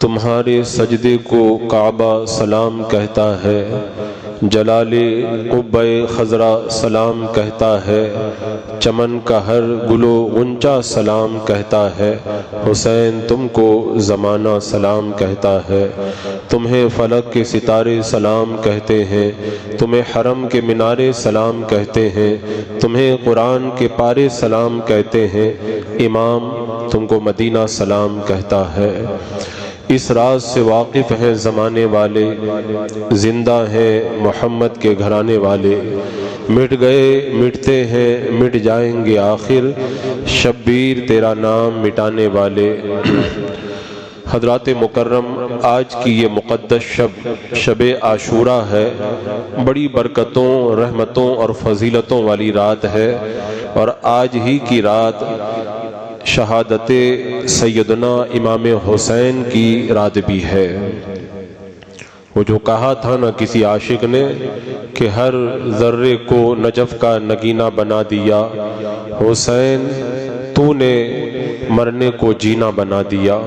تمہارے سجدے کو کعبہ سلام کہتا ہے، جلال قبہ خضرا سلام کہتا ہے، چمن کا ہر گلو غنچہ سلام کہتا ہے، حسین تم کو زمانہ سلام کہتا ہے، تمہیں فلک کے ستارے سلام کہتے ہیں، تمہیں حرم کے مینارے سلام کہتے ہیں، تمہیں قرآن کے پارے سلام کہتے ہیں، امام تم کو مدینہ سلام کہتا ہے۔ اس راز سے واقف ہیں زمانے والے، زندہ ہیں محمد کے گھرانے والے، مٹ گئے مٹتے ہیں مٹ جائیں گے آخر، شبیر تیرا نام مٹانے والے۔ حضرات مکرم، آج کی یہ مقدس شب عاشوراء ہے، بڑی برکتوں رحمتوں اور فضیلتوں والی رات ہے، اور آج ہی کی رات شہادت سیدنا امام حسین کی رات بھی ہے۔ وہ جو کہا تھا نا کسی عاشق نے کہ ہر ذرے کو نجف کا نگینہ بنا دیا، حسین تو نے مرنے کو جینا بنا دیا۔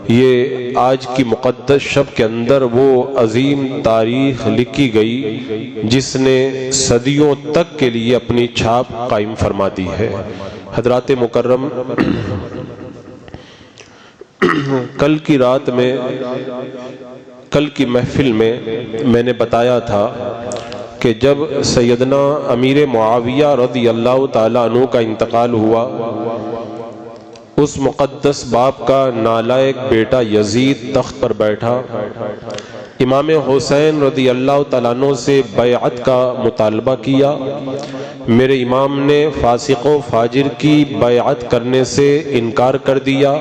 یہ آج کی مقدس شب کے اندر وہ عظیم تاریخ لکھی گئی جس نے صدیوں تک کے لیے اپنی چھاپ قائم فرما دی ہے۔ حضرات مکرم، کل کی رات میں، کل کی محفل میں نے بتایا تھا کہ جب سیدنا امیر معاویہ رضی اللہ تعالیٰ عنہ کا انتقال ہوا، اس مقدس باپ کا نالائق بیٹا یزید تخت پر بیٹھا، امام حسین رضی اللہ تعالیٰ عنہ سے بیعت کا مطالبہ کیا۔ میرے امام نے فاسق و فاجر کی بیعت کرنے سے انکار کر دیا،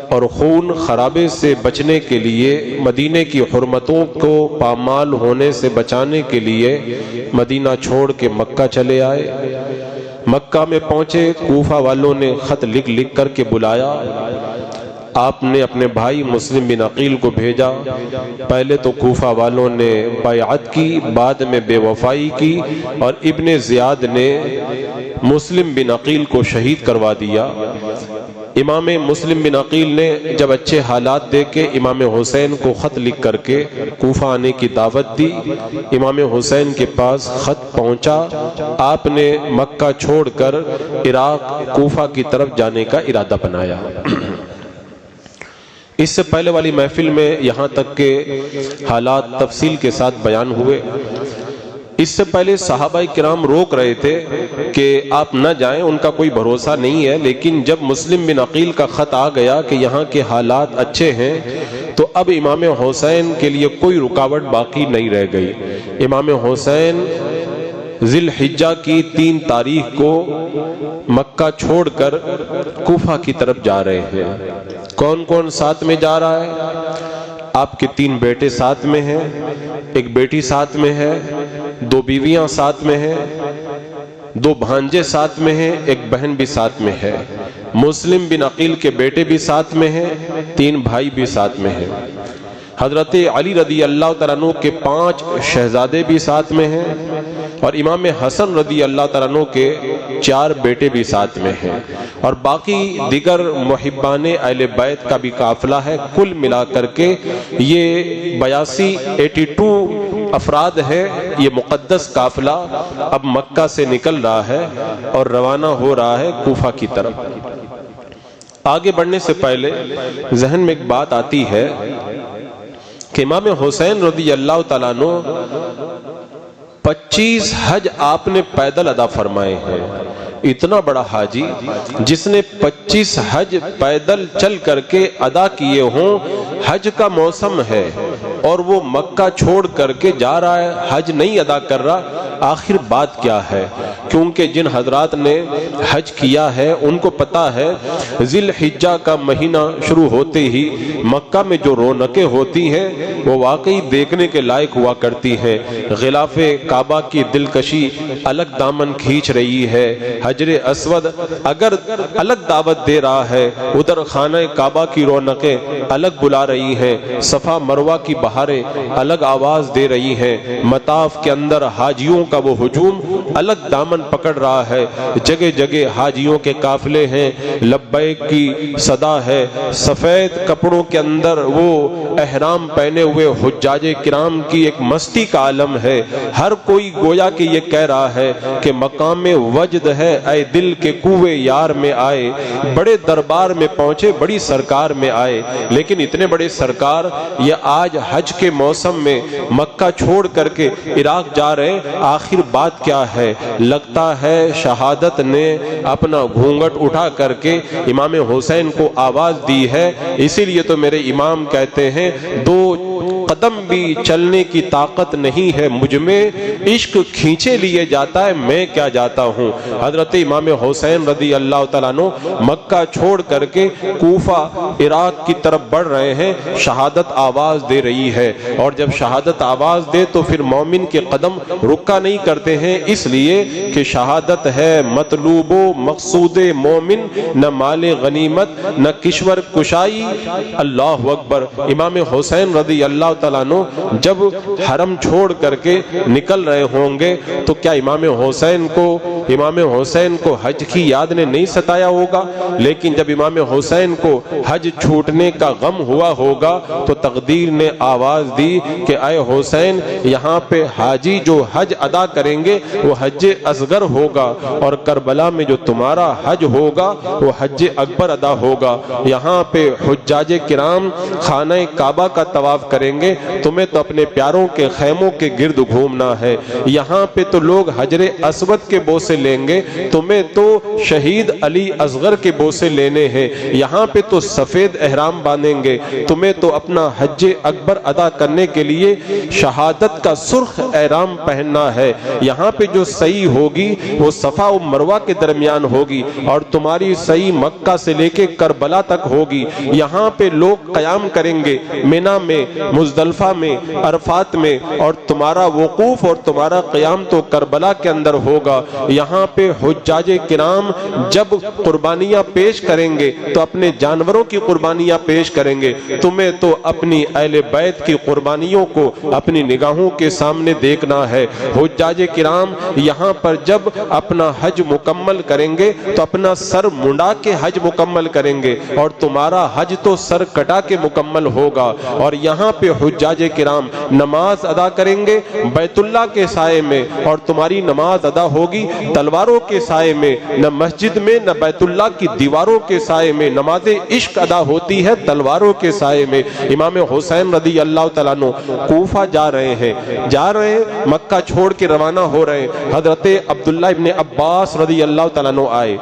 اور خون خرابے سے بچنے کے لیے، مدینے کی حرمتوں کو پامال ہونے سے بچانے کے لیے مدینہ چھوڑ کے مکہ چلے آئے۔ مکہ میں پہنچے، کوفہ والوں نے خط لکھ لکھ کر کے بلایا۔ آپ نے اپنے بھائی مسلم بن عقیل کو بھیجا۔ پہلے تو کوفہ والوں نے بیعت کی، بعد میں بے وفائی کی، اور ابن زیاد نے مسلم بن عقیل کو شہید کروا دیا۔ امام مسلم بن عقیل نے جب اچھے حالات دیکھ کے امام حسین کو خط لکھ کر کے کوفہ آنے کی دعوت دی۔ امام حسین کے پاس خط پہنچا، آپ نے مکہ چھوڑ کر عراق کوفہ کی طرف جانے کا ارادہ بنایا۔ اس سے پہلے والی محفل میں یہاں تک کہ حالات تفصیل کے ساتھ بیان ہوئے۔ اس سے پہلے صحابہ کرام روک رہے تھے کہ آپ نہ جائیں، ان کا کوئی بھروسہ نہیں ہے، لیکن جب مسلم بن عقیل کا خط آ گیا کہ یہاں کے حالات اچھے ہیں، تو اب امام حسین کے لیے کوئی رکاوٹ باقی نہیں رہ گئی۔ امام حسین ذی الحجہ کی 3 تاریخ کو مکہ چھوڑ کر کوفہ کی طرف جا رہے ہیں۔ کون کون ساتھ میں جا رہا ہے؟ آپ کے 3 بیٹے ساتھ میں ہیں، ایک بیٹی ساتھ میں ہے، 2 بیویاں ساتھ میں ہیں، 2 بھانجے ساتھ میں ہیں، ایک بہن بھی ساتھ میں ہے۔ مسلم بن عقیل کے بیٹے بھی ساتھ میں ہیں، 3 بھائی بھی ساتھ میں ہیں۔ حضرت علی رضی اللہ تعالیٰ عنہ کے 5 شہزادے بھی ساتھ میں ہیں، اور امام حسن رضی اللہ تعالیٰ عنہ کے 4 بیٹے بھی ساتھ میں ہیں، اور باقی دیگر محبان اہل بیت کا بھی قافلہ ہے۔ کل ملا کر کے یہ 82 افراد ہے۔ یہ مقدس قافلہ اب مکہ سے نکل رہا ہے اور روانہ ہو رہا ہے کوفہ کی طرف۔ آگے بڑھنے سے پہلے ذہن میں ایک بات آتی ہے کہ امام حسین رضی اللہ تعالیٰ عنہ 25 حج آپ نے پیدل ادا فرمائے ہیں۔ اتنا بڑا حاجی جس نے 25 حج پیدل چل کر کے ادا کیے ہوں، حج کا موسم ہے اور وہ مکہ چھوڑ کر کے جا رہا ہے، حج نہیں ادا کر رہا، آخر بات کیا ہے؟ کیونکہ جن حضرات نے حج کیا ہے ان کو پتا ہے ذی الحجہ کا مہینہ شروع ہوتے ہی مکہ میں جو رونقیں ہوتی ہیں وہ واقعی دیکھنے کے لائق ہوا کرتی ہیں۔ غلاف کعبہ کی دلکشی الگ دامن کھینچ رہی ہے، حجر اسود اگر الگ دعوت دے رہا ہے، ادھر خانہ کعبہ کی رونقیں الگ بلا رہی ہیں، صفا مروہ کی بہاریں الگ آواز دے رہی ہیں، مطاف کے اندر حاجیوں کا وہ ہجوم الگ دامن پکڑ رہا ہے، جگہ جگہ حاجیوں کے قافلے ہیں، لبیک کی صدا ہے، سفید کپڑوں کے اندر وہ احرام پہنے ہوئے حجاج کرام کی ایک مستی کا عالم ہے۔ ہر کوئی گویا کہ یہ کہہ رہا ہے کہ مقام وجد ہے، اے دل کے کوئے یار میں آئے، بڑے دربار میں پہنچے، بڑی سرکار میں آئے۔ لیکن اتنے بڑے سرکار یہ آج حج کے موسم میں مکہ چھوڑ کر کے عراق جا رہے ہیں، آخر بات کیا ہے؟ لگتا ہے شہادت نے اپنا گھونگٹ اٹھا کر کے امام حسین کو آواز دی ہے۔ اسی لیے تو میرے امام کہتے ہیں، دو قدم بھی چلنے کی طاقت نہیں ہے مجھ میں، عشق کھینچے لیے جاتا ہے، میں کیا جاتا ہوں۔ حضرت امام حسین رضی اللہ تعالیٰ عنہ مکہ چھوڑ کر کے کوفہ عراق کی طرف بڑھ رہے ہیں، شہادت آواز دے رہی ہے، اور جب شہادت آواز دے تو پھر مومن کے قدم رکا نہیں کرتے ہیں، اس لیے کہ شہادت ہے مطلوب و مقصود مومن، نہ مال غنیمت نہ کشور کشائی۔ اللہ اکبر۔ امام حسین رضی اللہ تعالیٰ عنہ جب حرم چھوڑ کر کے نکل رہے ہوں گے تو کیا امام حسین کو حج کی یاد نے نہیں ستایا ہوگا؟ لیکن جب امام حسین کو حج چھوٹنے کا غم ہوا ہوگا تو تقدیر نے آواز دی کہ اے حسین، یہاں پہ حاجی جو حج ادا کریں گے وہ حج اصغر ہوگا، اور کربلا میں جو تمہارا حج ہوگا وہ حج اکبر ادا ہوگا۔ یہاں پہ حجاج کرام خانہ کعبہ کا طواف کریں گے، تمہیں تو اپنے پیاروں کے خیموں کے گرد گھومنا ہے۔ یہاں پہ تو لوگ حجر اسود کے بوسے لیں گے، تمہیں تو شہید علی اصغر کے بوسے لینے ہیں۔ یہاں پہ تو سفید احرام باندھیں گے، تمہیں تو اپنا حج اکبر ادا کرنے کے لیے شہادت کا سرخ احرام پہننا ہے۔ یہاں پہ جو سعی ہوگی وہ صفا و مروہ کے درمیان ہوگی، اور تمہاری سعی مکہ سے لے کے کربلا تک ہوگی۔ یہاں پہ لوگ قیام کریں گے مینا میں، مزدلفہ میں، عرفات میں، اور تمہارا وقوف اور تمہارا قیام تو کربلا کے اندر ہوگا۔ یہاں پہ حجاج کرام جب قربانیاں پیش کریں گے تو اپنے جانوروں کی قربانیاں پیش کریں گے، تمہیں تو اپنی اہل بیت کی قربانیوں کو اپنی نگاہوں کے سامنے دیکھنا ہے۔ حجاج کرام یہاں پر جب اپنا حج مکمل کریں گے تو اپنا سر منڈا کے حج مکمل کریں گے، اور تمہارا حج تو سر کٹا کے مکمل ہوگا۔ اور یہاں پہ حجاج کرام نماز ادا کریں گے بیت اللہ کے سائے میں، اور تمہاری نماز ادا ہوگی تلواروں کے سائے میں، نہ مسجد میں نہ بیت اللہ کی دیواروں کے سائے میں۔ نماز عشق ادا ہوتی ہے تلواروں کے سائے میں۔ امام حسین رضی اللہ تعالیٰ عنہ کوفہ جا رہے ہیں، مکہ چھوڑ کے روانہ ہو رہے ہیں۔ حضرت عبداللہ ابن عباس رضی اللہ تعالیٰ عنہ آئے،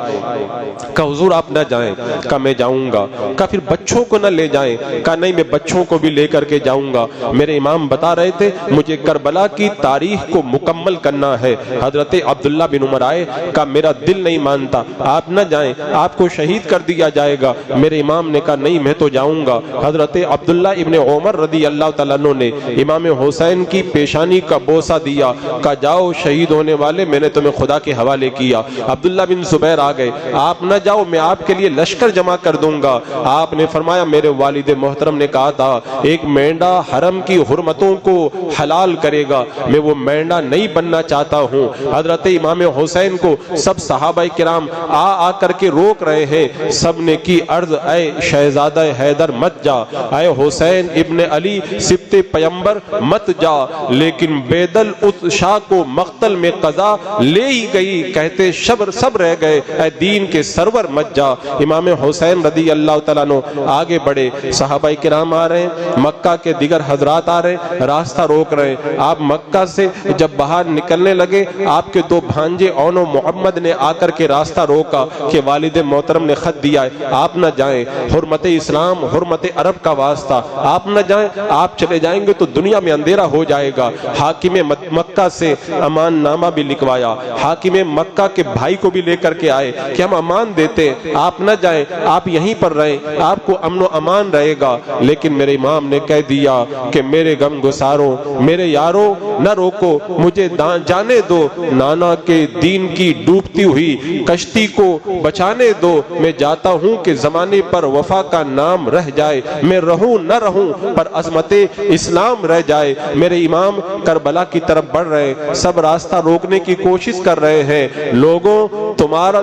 کہا حضور آپ نہ جائیں، کہا میں جاؤں گا، کہا پھر بچوں کو نہ لے جائیں، کہا نہیں میں بچوں کو بھی لے کر کے جاؤں گا، میرے امام بتا رہے تھے مجھے کربلا کی تاریخ کو مکمل کرنا ہے۔ حضرت عبداللہ بن عمر آئے، کہا میرا دل نہیں مانتا، آپ نہ جائیں، آپ کو شہید کر دیا جائے گا۔ میرے امام نے کہا نہیں میں تو جاؤں گا۔ حضرت عبداللہ ابن عمر رضی اللہ تعالیٰ عنہ نے امام حسین کی پیشانی کا بوسہ دیا، کہا جاؤ شہید ہونے والے، میں نے تمہیں خدا کے حوالے کیا۔ عبداللہ بن زبیر آ گئے، آپ نہ جاؤ میں آپ کے لیے لشکر جمع کر دوں گا۔ آپ نے فرمایا میرے والد محترم نے کہا تھا ایک مینڈا حرم کی حرمتوں کو حلال کرے گا، میں وہ مینڈا نہیں بننا چاہتا ہوں۔ حضرت امام حسین کو سب صحابہ کرام آ کر کے روک رہے ہیں، سب نے کی عرض اے شہزادہ حیدر مت جا، اے حسین ابن علی سبط پیمبر مت جا، لیکن بیدل اس شاہ کو مقتل میں قضا لے ہی گئی، کہتے سب رہ گئے، اے دین کے سرور مت جا۔ امام حسین رضی اللہ تعالیٰ عنہ آگے بڑھے، صحابہ کرام آ رہے ہیں، مکہ کے دیگر حضرات آ رہے ہیں، راستہ روک رہے ہیں۔ آپ مکہ سے جب باہر نکلنے لگے، آپ کے دو بھانجے اون و محمد نے آ کر کے راستہ روکا کہ والد محترم نے خط دیا ہے آپ نہ جائیں، حرمت اسلام حرمت عرب کا واسطہ، آپ نہ جائیں، آپ چلے جائیں گے تو دنیا میں اندھیرا ہو جائے گا۔ حاکم مکہ سے امان نامہ بھی لکھوایا، حاکم مکہ کے بھائی کو بھی لے کر کے آئے کہ ہم امان دیتے ہیں، آپ نہ جائیں، آپ یہیں پر رہیں، آپ کو امن و امان رہے گا۔ لیکن میرے امام نے کہہ دیا کہ میرے غم گساروں میرے یاروں نہ روکو مجھے جانے دو، نانا کے دین کی ڈوبتی ہوئی کشتی کو بچانے دو، میں جاتا ہوں کہ زمانے پر وفا کا نام رہ جائے، میں رہوں نہ رہوں پر عظمت اسلام رہ جائے۔ میرے امام کربلا کی طرف بڑھ رہے ہیں، سب راستہ روکنے کی کوشش کر رہے ہیں، لوگوں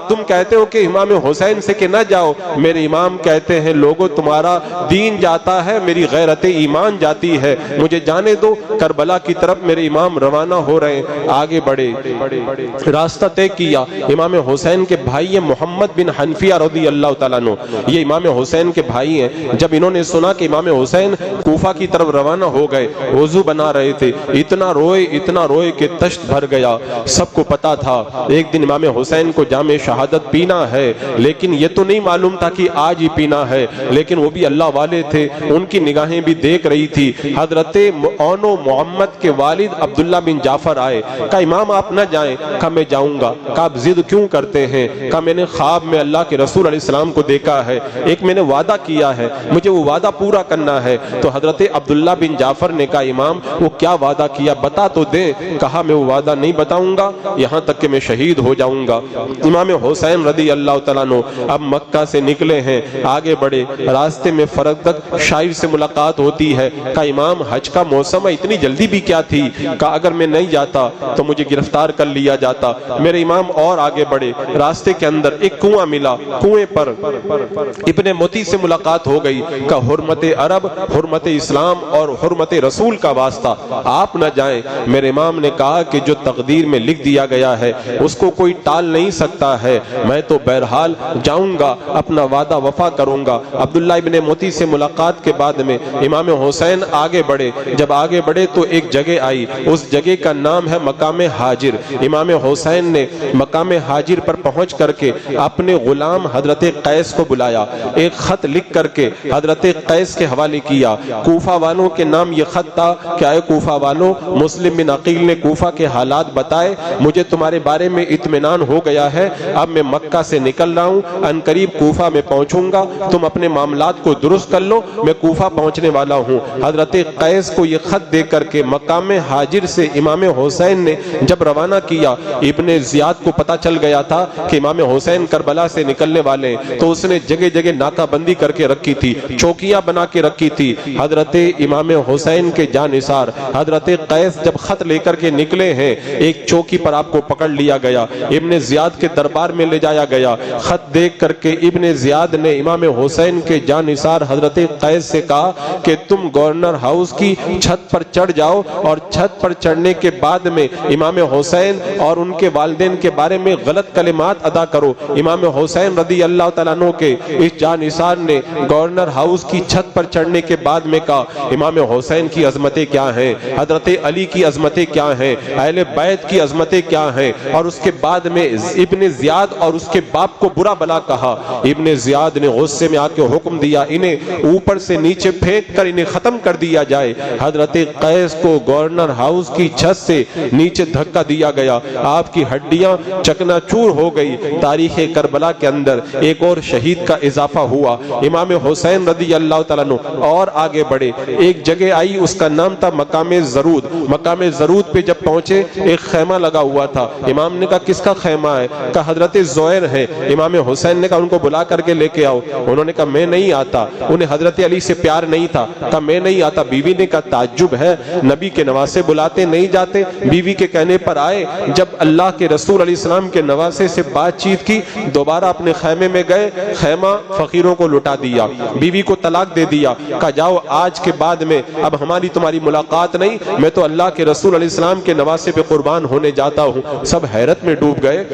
تم کہتے ہو کہ امام حسین سے کہ نہ جاؤ، میرے امام کہتے ہیں لوگوں تمہارا دین جاتا ہے میری غیرت ایمان جاتی ہے، مجھے جانے دو۔ کربلا کی طرف میرے امام روانہ ہو رہے ہیں، آگے بڑھے، راستہ طے کیا۔ امام حسین کے بھائی محمد بن حنفیہ رضی اللہ تعالیٰ عنہ، یہ امام حسین کے بھائی ہیں۔ جب انہوں نے سنا کہ امام حسین کوفہ کی طرف روانہ ہو گئے، وضو بنا رہے تھے، اتنا روئے کہ تشت بھر گیا۔ سب کو پتا تھا ایک دن امام حسین کو جام شہادت پینا ہے، لیکن یہ تو نہیں معلوم تھا کہ آج ہی پینا ہے، لیکن وہ بھی اللہ والے تھے، ان کی نگاہیں بھی دیکھ رہی تھی۔ حضرت اون و محمد کے والد عبداللہ بن جعفر آئے، کہا امام آپ نہ جائیں، کہا میں جاؤں گا۔ کہا آپ ضد کیوں کرتے ہیں؟ کہا میں نے خواب میں اللہ کے رسول علیہ السلام کو دیکھا ہے، ایک میں نے وعدہ کیا ہے، مجھے وہ وعدہ پورا کرنا ہے۔ تو حضرت عبداللہ بن جعفر نے کہا امام وہ کیا وعدہ کیا بتا تو دیں۔ کہا میں وہ وعدہ نہیں بتاؤں گا یہاں تک کہ میں شہید ہو جاؤں گا۔ امام حسین رضی اللہ تعالیٰ عنہ اب مکہ سے نکلے ہیں، آگے بڑھے، راستے میں فرزدق شاعر سے ملاقات ہوتی ہے۔ کہا امام حج کا موسم ہے، اتنی جلدی بھی کیا تھی؟ کہا اگر میں نہیں جاتا تو مجھے گرفتار کر لیا جاتا۔ میرے امام اور آگے بڑھے، راستے کے اندر ایک کنواں ملا، کنویں پر ابن متی سے ملاقات ہو گئی۔ کہا حرمت عرب، حرمت اسلام اور حرمت رسول کا واسطہ آپ نہ جائیں۔ میرے امام نے کہا کہ جو تقدیر میں لکھ دیا گیا ہے اس کو کوئی ٹال نہیں سکتا ہے، میں تو بہرحال جاؤں گا، اپنا وعدہ وفا کروں گا۔ عبداللہ ابن موتی سے ملاقات کے بعد میں امام حسین آگے بڑھے، جب آگے بڑھے تو ایک جگہ آئی، اس جگہ کا نام ہے مقام حاجر۔ امام حسین نے مقام حاجر پر پہنچ کر کے اپنے غلام حضرت قیس کو بلایا، ایک خط لکھ کر کے حضرت قیس کے حوالے کیا۔ کوفہ والوں کے نام یہ خط تھا کہ اے کوفہ والوں، مسلم بن عقیل نے کوفہ کے حالات بتائے، مجھے تمہارے بارے میں اطمینان ہو گیا ہے، اب میں مکہ سے نکل رہا ہوں، ان قریب کوفہ میں پہنچوں گا، تم اپنے معاملات کو درست کر لو، میں کوفہ پہنچنے والا ہوں۔ حضرت قیس کو یہ خط دے کر کے مقام حاجر سے امام حسین نے جب روانہ کیا، ابن زیاد کو پتا چل گیا تھا کہ امام حسین کربلا سے نکلنے والے ہیں، تو اس نے جگہ جگہ ناکہ بندی کر کے رکھی تھی، چوکیاں بنا کے رکھی تھی۔ حضرت امام حسین کے جانثار حضرت قیس جب خط لے کر کے نکلے ہیں، ایک چوکی پر آپ کو پکڑ لیا گیا، ابن زیاد کے دربار میں لے جایا گیا۔ خط دیکھ کر کے ابن زیاد نے امام حسین کے جانثار حضرت قیس سے کہا کہ تم گورنر ہاؤس کی چھت پر چڑھ جاؤ، اور چھت پر چڑھنے کے بعد میں امام حسین اور ان کے والدین کے بارے میں غلط کلمات ادا کرو۔ امام حسین رضی اللہ تعالیٰ عنہ کے اس جانثار نے گورنر ہاؤس کی چھت پر چڑھنے کے بعد میں کہا امام حسین کی عظمتیں کیا ہیں، حضرت علی کی عظمتیں کیا ہیں، اہل بیت کی عظمتیں کیا ہیں، اور اس کے بعد میں ابن زیاد اور اس کے باپ کو برا بلا کہا۔ ابن زیاد نے غصے میں آ کے حکم دیا انہیں اوپر سے نیچے پھینک کر انہیں ختم کر دیا جائے۔ حضرت قیس کو گورنر ہاؤس کی چھت سے نیچے دھکا دیا گیا، آپ کی ہڈیاں چکنا چور ہو گئی۔ تاریخ کربلا کے اندر ایک اور شہید کا اضافہ ہوا، امام حسین رضی اللہ تعالیٰ عنہ اور آگے بڑھے، ایک جگہ آئی، اس کا نام تھا مقام زرود۔ مقام زرود پہ جب پہنچے ایک خیمہ لگا ہوا تھا، امام نے کہا کس کا خیمہ ہے؟ کہا حضرت زہیر ہے۔ امام حسین نے کہا ان کو بلا کر کے لے کے آؤ۔ انہوں نے کہا میں نہیں آتا، انہیں حضرت علی سے پیار نہیں تھا، کہا میں نہیں آتا۔ بیوی نے کہا تعجب ہے، نبی کے نواسے بلاتے نہیں جاتے؟ بیوی کے کہنے پر آئے، جب اللہ کے رسول علیہ السلام کے نواسے سے بات چیت کی، دوبارہ اپنے خیمے میں گئے، خیمہ فقیروں کو لٹا دیا، بیوی کو طلاق دے دیا، کہا جاؤ آج کے بعد میں اب ہماری تمہاری ملاقات نہیں، میں تو اللہ کے رسول علیہ السلام کے نواسے پہ قربان ہونے جاتا ہوں۔ سب حیرت میں ڈوب گئے،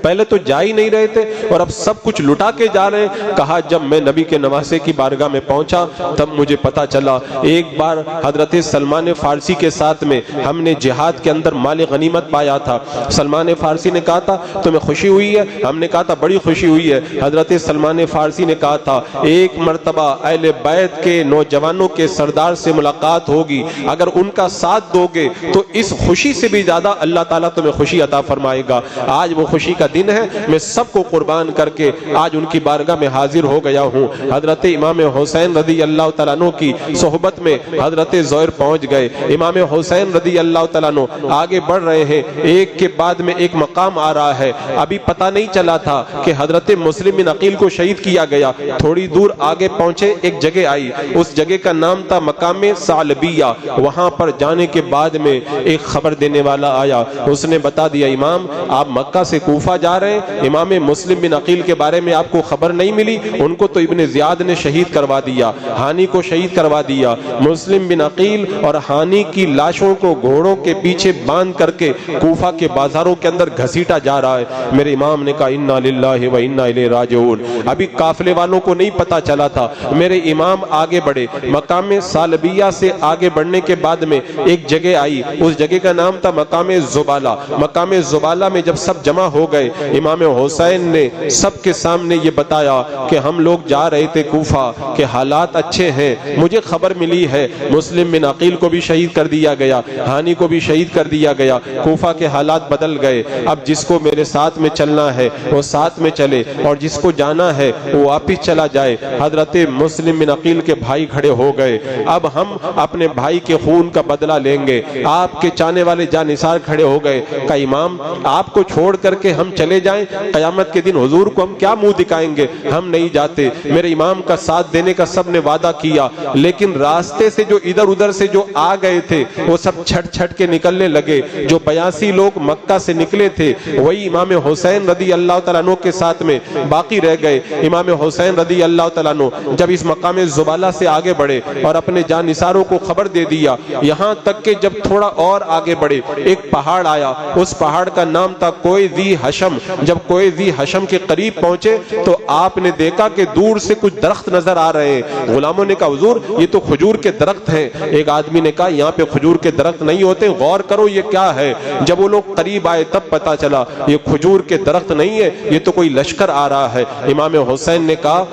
پہلے تو جا ہی نہیں رہے تھے اور اب سب کچھ لٹا کے جا رہے ہیں۔ کہا جب میں نبی کے نواسے کی بارگاہ میں پہنچا تب مجھے پتا چلا، ایک بار حضرت سلمان فارسی کے ساتھ میں ہم نے جہاد کے اندر مال غنیمت پایا تھا۔ سلمان فارسی نے کہا تھا تمہیں خوشی ہوئی ہے؟ ہم نے کہا تھا بڑی خوشی ہوئی ہے۔ حضرت سلمان فارسی نے کہا تھا ایک مرتبہ اہل بیت کے نوجوانوں کے سردار سے ملاقات ہوگی، اگر ان کا ساتھ دو گے تو اس خوشی سے بھی زیادہ اللہ تعالیٰ تمہیں خوشی عطا فرمائے گا۔ آج وہ خوشی کا دن ہے، میں سب کو قربان کر کے آج ان کی بارگاہ میں حاضر ہو گیا ہوں۔ حضرت امام حسین رضی اللہ تعالیٰ عنہ کی صحبت میں حضرت زہر پہنچ گئے۔ امام حسین رضی اللہ تعالیٰ عنہ آگے بڑھ رہے ہیں، ایک کے بعد میں ایک مقام آ رہا ہے۔ ابھی پتہ نہیں چلا تھا کہ حضرت مسلم بن عقیل کو شہید کیا گیا۔ تھوڑی دور آگے پہنچے، ایک جگہ آئی، اس جگہ کا نام تھا مقام ثعلبیہ۔ وہاں پر جانے کے بعد میں ایک خبر دینے والا آیا، اس نے بتا دیا امام آپ مکہ سے کوفہ جا رہے ہیں، امام مسلم بن عقیل کے بارے میں آپ کو خبر نہیں ملی، ان کو تو ابن زیاد نے شہید کروا دیا، ہانی کو شہید کروا دیا۔ مسلم بن عقیل اور ہانی کی لاشوں کو گھوڑوں کے پیچھے باندھ کر کے کوفہ کے بازاروں کے اندر گھسیٹا جا رہا ہے۔ میرے امام نے کہا انا للہ و انا الیہ راجعون۔ ابھی قافلے والوں کو نہیں پتا چلا تھا، میرے امام آگے بڑھے۔ مقام ثعلبیہ سے آگے بڑھنے کے بعد میں ایک جگہ آئی، اس جگہ کا نام تھا مقام زبالہ۔ مقام زبالہ میں جب سب جمع ہو گئے، امام حسین نے سب کے سامنے یہ بتایا کہ ہم لوگ جا رہے تھے کوفہ کہ حالات اچھے ہیں، مجھے خبر ملی ہے مسلم بن عقیل کو بھی شہید کر دیا گیا، ہانی کو بھی شہید کر دیا گیا، کوفہ کے حالات بدل گئے۔ اب جس کو میرے ساتھ میں چلنا ہے وہ ساتھ میں چلے، اور جس کو جانا ہے وہ واپس چلا جائے۔ حضرت مسلم بن عقیل کے بھائی کھڑے ہو گئے، اب ہم اپنے بھائی کے خون کا بدلہ لیں گے۔ آپ کے چاہنے والے جانثار کھڑے ہو گئے، کہا امام آپ کو چھوڑ کر کے ہم چلے جائیں، قیامت کے دن حضور کو ہم کیا منہ دکھائیں گے، ہم نہیں جاتے۔ میرے امام کا ساتھ دینے کا سب نے وعدہ کیا، لیکن راستے سے جو ادھر ادھر سے جو آ گئے تھے وہ سب چھٹ چھٹ کے نکلنے لگے۔ جو 82 لوگ مکہ سے نکلے تھے وہی امام حسین رضی اللہ تعالیٰ عنہ کے ساتھ میں باقی رہ گئے۔ امام حسین رضی اللہ تعالیٰ عنہ جب اس مقام زبالہ سے آگے بڑھے اور اپنے جانثاروں کو خبر دے دیا، یہاں تک کہ جب تھوڑا اور آگے بڑھے ایک پہاڑ آیا، اس پہاڑ کا نام تھا کوئے ذی حشم۔ جب کوئے ذی حشم کے قریب پہنچے تو آپ نے دیکھا کہ دور سے کچھ درخت نظر آ رہے ہیں۔ غلاموں نے کہا حضور یہ تو کھجور کے درخت ہیں۔ ایک آدمی نے کہا یہاں پہ کھجور کے درخت نہیں ہوتے، غور کرو یہ کیا ہے۔ جب وہ لوگ قریب آئے تب پتا چلا یہ کھجور کے درخت نہیں ہے، یہ تو کوئی لشکر آ رہا ہے۔ امام حسین نے کہا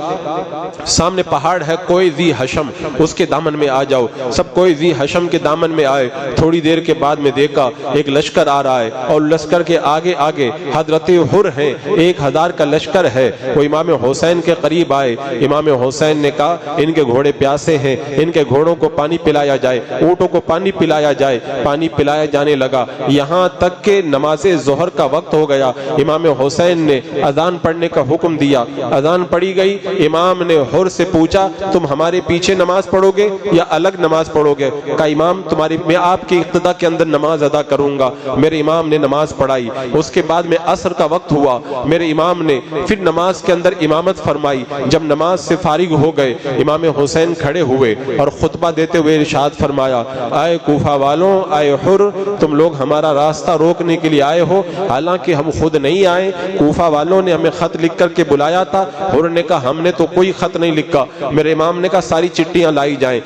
سامنے پہاڑ ہے کوئے ذی حشم، اس کے دامن میں آ جاؤ۔ سب کوئے ذی حشم کے دامن میں آئے۔ تھوڑی دیر کے بعد میں دیکھا ایک لشکر آ رہا ہے، اور لشکر کے آگے آگے حضرت حر ہیں، 1000 کا لشکر ہے۔ وہ امام حسین کے قریب آئے۔ امام حسین نے کہا ان کے گھوڑے پیاسے ہیں، ان کے گھوڑوں کو پانی پلایا جائے، اونٹوں کو پانی پلایا جائے۔ پانی پلایا جانے لگا، یہاں تک کہ نماز ظہر کا وقت ہو گیا۔ امام حسین نے اذان پڑھنے کا حکم دیا، اذان پڑھی گئی۔ امام نے حر سے پوچھا تم ہمارے پیچھے نماز پڑھو گے یا الگ نماز پڑھو گے؟ کہا امام میں آپ کی اقتدا کے اندر نماز ادا کروں گا۔ میرے امام نے نماز پڑھائی۔ اس کے بعد میں عصر کا وقت ہوا، میرے امام نے پھر نماز کے اندر امامت فرمائی۔ جب نماز سے فارغ ہو گئے، امام حسین کھڑے ہوئے اور خطبہ دیتے ہوئے ارشاد فرمایا اے کوفہ والوں، اے حر، تم لوگ ہمارا راستہ روکنے کے لیے آئے ہو، حالانکہ ہم خود نہیں آئے، کوفہ والوں نے ہمیں خط لکھ کر کے بلایا تھا۔ حر نے کہا ہم نے تو کوئی خط نہیں لکھا۔ میرے امام نے کہا ساری چٹیاں لائی جائیں۔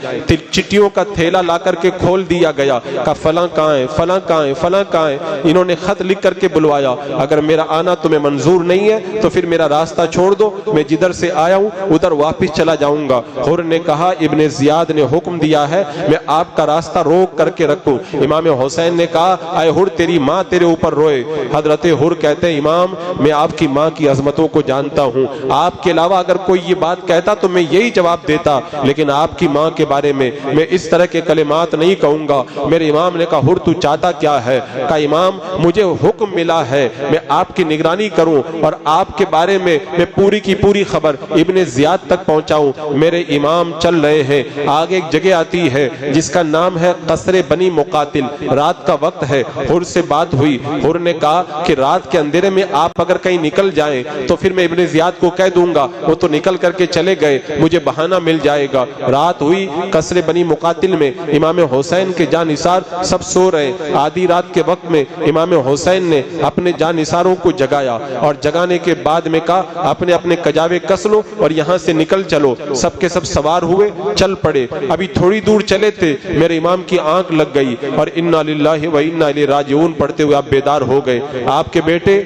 چٹیوں کا تھیلا لا کر کے کھول دیا گیا، کہا فلاں کہاں ہے، فلاں کہاں ہے، فلاں کہاں ہے۔ انہوں نے خط لکھ کر کے بلوایا، اگر میرا آنا تمہیں منظور نہیں ہے تو پھر میرا راستہ چھوڑ دو، میں جدھر سے آیا ہوں ادھر واپس چلا جاؤں گا۔ حر نے کہا ابن زیاد نے حکم دیا ہے میں آپ کا راستہ روک کر کے رکھوں۔ امام حسین نے کہا اے حر تیری ماں تیرے اوپر روئے۔ حضرت حر کہتے ہیں امام میں آپ کی ماں کی عظمتوں کو جانتا ہوں، آپ کے علاوہ اگر کوئی یہ بات کہتا تو میں یہی جواب دیتا، لیکن آپ کی ماں کے بارے میں اس طرح کے کلمات نہیں کہوں گا۔ میرے امام نے کہا حر تو چاہتا کیا ہے؟ کہا امام مجھے حکم ملا ہے میں آپ کی نگرانی کروں اور آپ کے بارے میں پوری کی پوری خبر ابن زیاد تک پہنچاؤں۔ میرے امام چل رہے ہیں، آگے ایک جگہ آتی ہے جس کا نام ہے قصر بنی مقاتل۔ رات کا وقت ہے، حر سے بات ہوئی۔ حر نے کہا کہ رات کے اندھیرے میں آپ اگر کہیں نکل جائیں تو پھر میں ابن زیاد کو کہہ دوں گا، وہ تو نکل کر کے چلے گئے، مجھے بہانہ مل جائے گا۔ رات ہوئی، قصر بنی مقاتل میں امام حسین کے جانثار سب سو رہے۔ آدھی رات کے وقت میں امام حسین نے اپنے جانثاروں کو جگایا اور جگانے کے بعد میں کہا اپنے اپنے کجاوے کس لو اور یہاں سے نکل چلو۔ سب کے سب سوار ہوئے، چل پڑے۔ ابھی تھوڑی دور چلے تھے، میرے امام کی آنکھ لگ گئی اور انا للہ و انا الیہ راجعون پڑھتے ہوئے آپ بیدار ہو گئے۔ آپ کے بیٹے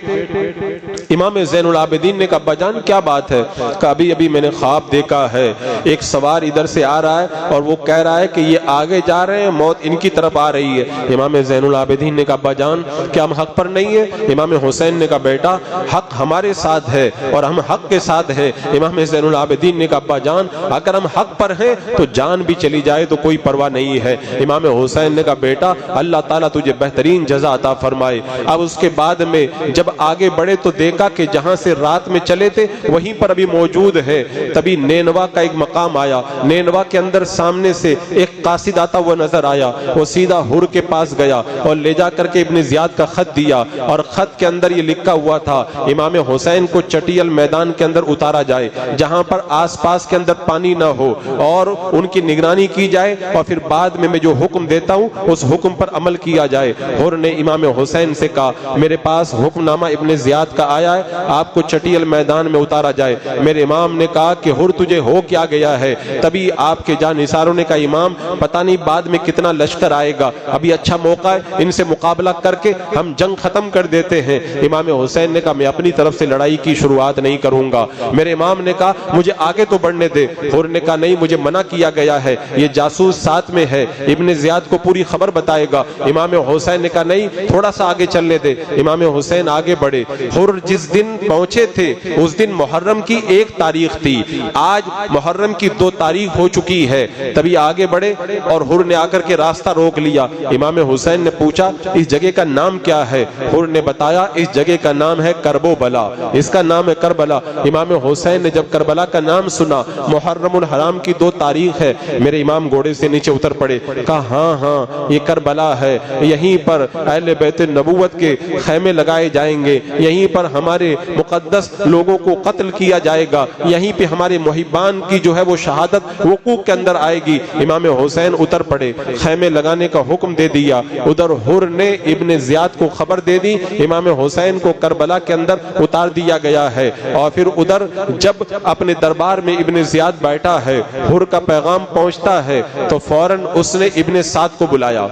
امام زین العابدین نے کہا ابا جان کیا بات ہے؟ کہا ابھی میں نے خواب دیکھا ہے، ایک سوار ادھر سے آ رہا ہے اور وہ کہہ رہا ہے کہ یہ آگے جا رہے ہیں، موت ان کی طرف آ رہی ہے۔ امام زین العابدین نے کہا ابا جان کیا ہم حق پر نہیں ہیں؟ امام حسین نے کہا بیٹا حق ہمارے ساتھ ہے اور ہم حق کے ساتھ ہیں۔ امام زین العابدین نے کہا ابا جان اگر ہم حق پر ہیں تو جان بھی چلی جائے تو کوئی پرواہ نہیں ہے۔ امام حسین نے کہا بیٹا اللہ تعالیٰ تجھے بہترین جزا عطا فرمائے۔ اب اس کے بعد میں جب آگے بڑھے تو دیکھا کہ جہاں سے رات میں چلے تھے وہیں پر ابھی موجود ہے۔ تبھی نینوا کا ایک مقام آیا، نینوا کے اندر سامنے سے ایک قاصد آتا ہوا نظر آیا، وہ سیدھا ہر کے پاس گیا اور لے جا کر کے ابن زیاد کا خط دیا، اور خط کے اندر یہ لکھا ہوا تھا امام حسین کو چٹیل میدان کے اندر اتارا جائے جہاں پر آس پاس کے اندر پانی نہ ہو، اور ان کی نگرانی کی جائے، اور پھر بعد میں جو حکم دیتا ہوں اس حکم پر عمل کیا جائے۔ ہر نے امام حسین سے کہا میرے پاس حکم نامہ ابن زیاد کا آیا ہے، آپ کو چٹیل میدان میں اتارا جائے۔ میرے امام نے کہا کہ ہر تجھے ہو کیا گیا ہے؟ تبھی آپ کے جانثاروں نے کہا امام پتہ نہیں بعد میں کتنا لشکر آئے گا، ابھی اچھا موقع ہے ان سے مقابلہ کر کے ہم جنگ ختم کر دیتے ہیں۔ امام حسین نے کہا میں اپنی طرف سے لڑائی کی شروعات نہیں کروں گا۔ میرے امام نے کہا مجھے آگے تو بڑھنے دے۔ ہر نے کہا نہیں مجھے منع کیا گیا ہے، یہ جاسوس ساتھ میں ہے، ابن زیاد کو پوری خبر بتائے گا۔ امام حسین نے کہا نہیں تھوڑا سا آگے چلنے دے۔ امام حسین آگے بڑھے۔ ہر جس دن پہنچے تھے اس دن محرم کی 1 تاریخ تھی، آج محرم کی 2 تاریخ ہو چکی ہے۔ تبھی آگے بڑھے اور ہر نے آ کر کے راستہ روک لیا۔ امام حسین نے پوچھا اس جگہ کا نام کیا ہے؟ ہر نے بتایا اس جگہ کا نام ہے کربو بلا، اس کا نام ہے کربلا۔ امام حسین نے جب کربلا کا نام سنا، محرم الحرام کی 2 تاریخ ہے، میرے امام گھوڑے سے نیچے اتر پڑے، کہا ہاں ہاں یہ کربلا ہے، یہیں پر اہل بیت النبوت کے خیمے لگائے جائیں گے، یہیں پر ہمارے مقدس لوگوں کو قتل کیا جائے گا، یہیں پہ ہمارے محبان کی جو ہے وہ شہادت وقوع کے اندر آئے گی۔ امام حسین اتر پڑے، خیمے لگانے کا حکم دے دیا۔ ادھر ہر نے ابن زیاد کو خبر دے دی امام حسین کو کربلا کے اندر اتار دیا گیا ہے، اور پھر ادھر جب اپنے دربار میں ابن زیاد بیٹھا ہے، ہر کا پیغام پہنچتا ہے تو فوراً اس نے ابن سعد کو بلایا،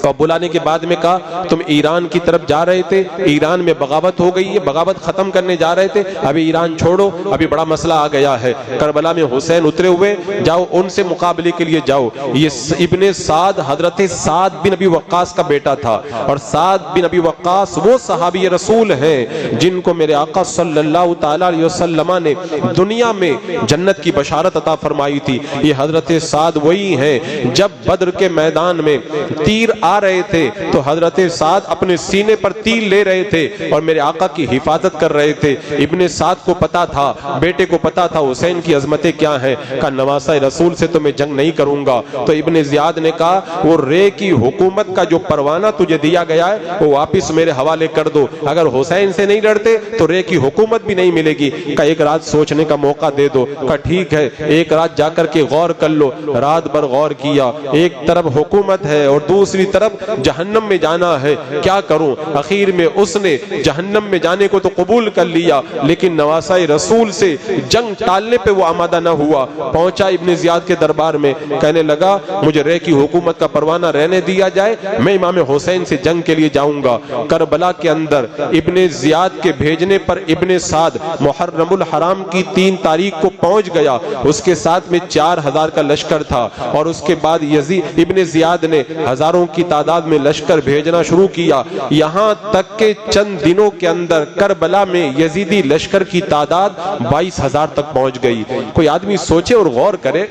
اور بلانے کے بعد میں کہا تم ایران کی طرف جا رہے تھے، ایران میں بغاوت ہو گئی ہے، بغاوت ختم کرنے جا رہے تھے، ابھی ایران چھوڑو، ابھی بڑا مسئلہ آ گیا ہے، کربلا میں حسین اترے ہوئے، جاؤ ان سے مقابلے کے لیے جاؤ۔ یہ ابن سعد حضرت سعد بن ابی وقاص کا بیٹا تھا، اور سعد بن ابی وقاص وہ صحابی رسول ہیں جن کو میرے آقا صلی اللہ تعالی علیہ وسلم نے دنیا میں جنت کی بشارت عطا فرمائی تھی۔ یہ حضرت سعد وہی ہیں جب بدر کے میدان میں تیر آ رہے تھے تو حضرت سعد اپنے سینے پر تیر لے رہے تھے اور میرے آقا کی حفاظت کر رہے تھے۔ ابن سعد کو پتا تھا، بیٹے کو پتا تھا حسین کی عظمتیں کیا ہیں، کہا نواسہ رسول سے تو میں جنگ نہیں کروں گا۔ تو ابن زیاد نے کہا وہ رے کی حکومت کا جو پروانہ تجھے دیا گیا ہے وہ واپس میرے حوالے کر دو، اگر حسین سے نہیں لڑتے تو رے کی حکومت بھی نہیں ملے گی، کہا ایک رات سوچنے کا موقع دے دو۔ کہا ٹھیک ہے ایک رات جا کر کے غور کر لو۔ رات بھر غور کیا، ایک طرف حکومت ہے اور دوسری طرف جہنم میں جانا ہے، کیا کروں؟ اخیر میں اس نے جہنم میں جانے کو تو قبول کر لیا، لیکن نواسہ رسول سے جنگ ٹالنے پہ وہ آمادہ نہ ہوا۔ پہنچا ابن زیاد کے دربار میں، کہنے لگا مجھے رے کی حکومت کا پروانہ رہنے دیا جائے، میں امام حسین سے جنگ کے لیے جاؤں گا۔ کربلا کے اندر ابن زیاد کے بھیجنے پر ابن سعد محرم الحرام کی 3 تاریخ کو پہنچ گیا، اس کے ساتھ میں 4000 کا لشکر تھا، اور اس کے بعد یزید ابن زیاد نے ہزاروں کی تعداد میں لشکر بھیجنا شروع کیا، یہاں تک کہ چند دنوں کے اندر کربلا میں یزیدی لشکر کی تعداد 22000 تک پہنچ گئی۔ کوئی آدمی سوچے اور غور کرے،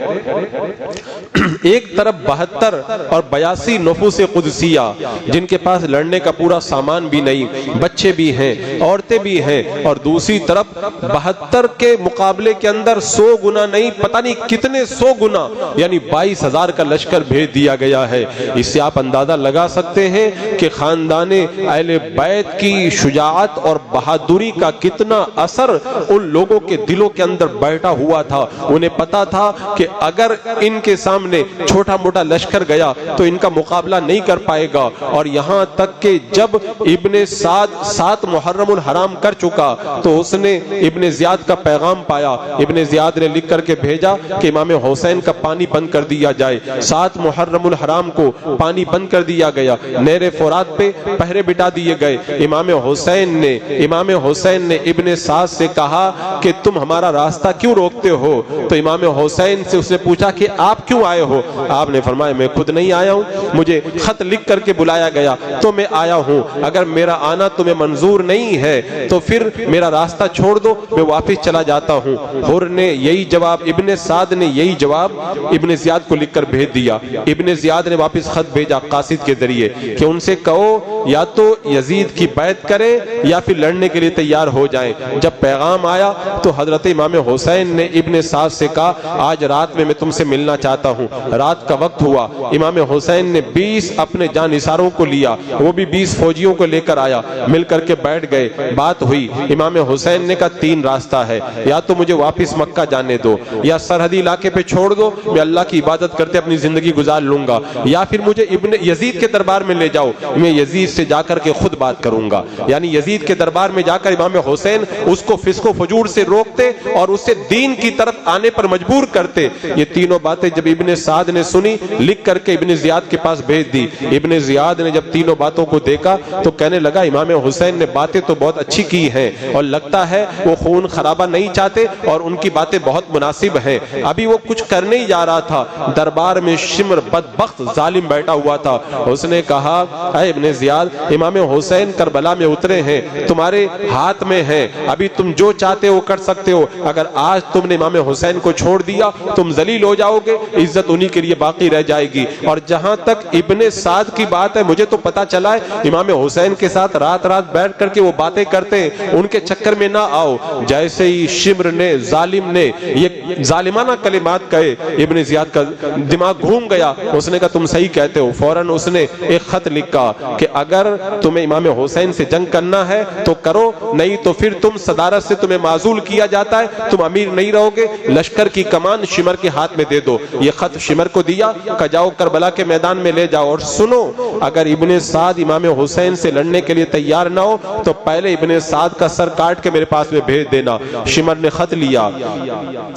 ایک طرف 72 اور 82 نفوس قدسیہ جن کے پاس لڑنے کا پورا سامان بھی نہیں، بچے بھی ہیں، عورتیں بھی ہیں، اور دوسری طرف 72 کے مقابلے کے اندر 100 گنا نہیں پتہ نہیں کتنے 100 گنا یعنی 22000 کا لشکر بھیج دیا گیا ہے۔ اس سے آپ اندازہ لگا سکتے ہیں کہ خاندان اہل بیت کی شجاعت اور بہادری کا کتنا اثر ان لوگوں کے دلوں کے اندر بیٹھا ہوا تھا۔ انہیں پتا تھا کہ اگر ان کے سامنے چھوٹا موٹا لشکر گیا تو ان کا مقابلہ نہیں کر پائے گا، اور یہاں تک کہ جب ابن سعد 7 محرم الحرام کر چکا تو اس نے ابن زیاد کا پیغام پایا، ابن زیاد نے لکھ کر کے بھیجا کہ امام حسین کا پانی بند کر دیا جائے۔ 7 محرم الحرام کو پانی بند کر دیا گیا، نہر فرات پہ پہرے بٹا دیے گئے۔ امام حسین نے ابن سعد سے کہا کہ تم ہمارا راستہ کیوں روکتے ہو؟ تو امام حسین سے اس نے پوچھا کہ آپ کیوں آئے ہو؟ آپ نے فرمایا میں خود نہیں آیا ہوں، مجھے خط لکھ کر کے بلایا گیا تو میں آیا ہوں، اگر اگر میرا آنا تمہیں منظور نہیں ہے تو پھر میرا راستہ چھوڑ دو، میں واپس چلا جاتا ہوں۔ حر نے یہی جواب، ابن سعد نے یہی جواب ابن زیاد کو لکھ کر بھیج دیا۔ ابن زیاد نے واپس خط بھیجا قاصد کے ذریعے کہ ان سے کہو یا تو یزید کی بیعت کریں یا پھر لڑنے کے لیے تیار ہو جائیں۔ جب پیغام آیا تو حضرت امام حسین نے ابن سعد سے کہا آج رات میں تم سے ملنا چاہتا ہوں۔ رات کا وقت ہوا، امام حسین نے 20 اپنے جانثاروں کو لیا، وہ بھی 20 فوجیوں کو لے کر آیا، مل کر کے بیٹھ گئے، بات ہوئی۔ امام حسین نے کہا 3 راستہ ہے، یا تو مجھے واپس مکہ جانے دو، یا سرحدی علاقے پہ چھوڑ دو، میں اللہ کی عبادت کرتے اپنی زندگی گزار لوں گا، یا پھر مجھے ابن یزید کے دربار میں لے جاؤ، میں یزید سے جا کر کے خود بات کروں گا۔ یعنی یزید کے دربار میں جا کر امام حسین اس کو فسق و فجور سے روکتے اور اسے دین کی طرف آنے پر مجبور کرتے۔ یہ تینوں باتیں جب ابن سعد نے سنی، لکھ کر کے ابن زیاد کے پاس بھیج دی۔ ابن زیاد نے جب تینوں باتوں کو دیکھا تو کہنے لگا امام حسین نے باتیں تو بہت اچھی کی ہیں اور لگتا ہے وہ خون خرابہ نہیں چاہتے اور ان کی باتیں بہت مناسب ہیں۔ ابھی وہ کچھ کرنے ہی جا رہا تھا، دربار میں شمر بدبخت ظالم بیٹھا ہوا تھا۔ اس نے کہا اے ابن زیاد، امام حسین کربلا میں اترے ہیں، تمہارے ہاتھ میں ہیں، ابھی تم جو چاہتے ہو کر سکتے ہو۔ اگر آج تم نے امام حسین کو چھوڑ دیا تم ذلیل ہو جاؤ گے، عزت انہی کے لیے باقی رہ جائے گی۔ اور جہاں تک ابن سعد کی بات ہے، مجھے تو پتا چلا ہے امام حسین کے ساتھ رات رات بیٹھ کر کے وہ باتیں کرتے ہیں، ان کے چکر میں نہ آؤ۔ جیسے ہی شمر نے، ظالم نے یہ ظالمانہ کلمات کہے، ابن زیاد کا دماغ گھوم گیا۔ اس نے کہا تم صحیح کہتے ہو۔ فوراً اس نے ایک خط لکھا کہ اگر تمہیں امام حسین سے جنگ کرنا ہے تو کرو، نہیں تو پھر تم صدارت سے تمہیں معزول کیا جاتا ہے، تم امیر نہیں رہو گے، لشکر کی کمان شمر کے ہاتھ میں دے دو۔ یہ خط شمر کو دیا کہ جاؤ کربلا کے میدان میں لے جاؤ، اور سنو اگر ابن سعد امام حسین سے لڑنے کے لیے تیار نہ ہو تو پہلے ابن سعد کا سر کاٹ کے میرے پاس میں بھیج دینا۔ شمر نے خط لیا،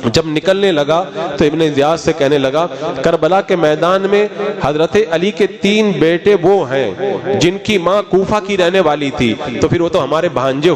جب نکلنے لگا تو ابن زیاد سے کہنے لگا کربلا کے میدان میں حضرت علی کے 3 بیٹے وہ ہیں جن کی ماں کوفہ کی رہنے والی تھی، تو پھر وہ تو ہمارے بھانجے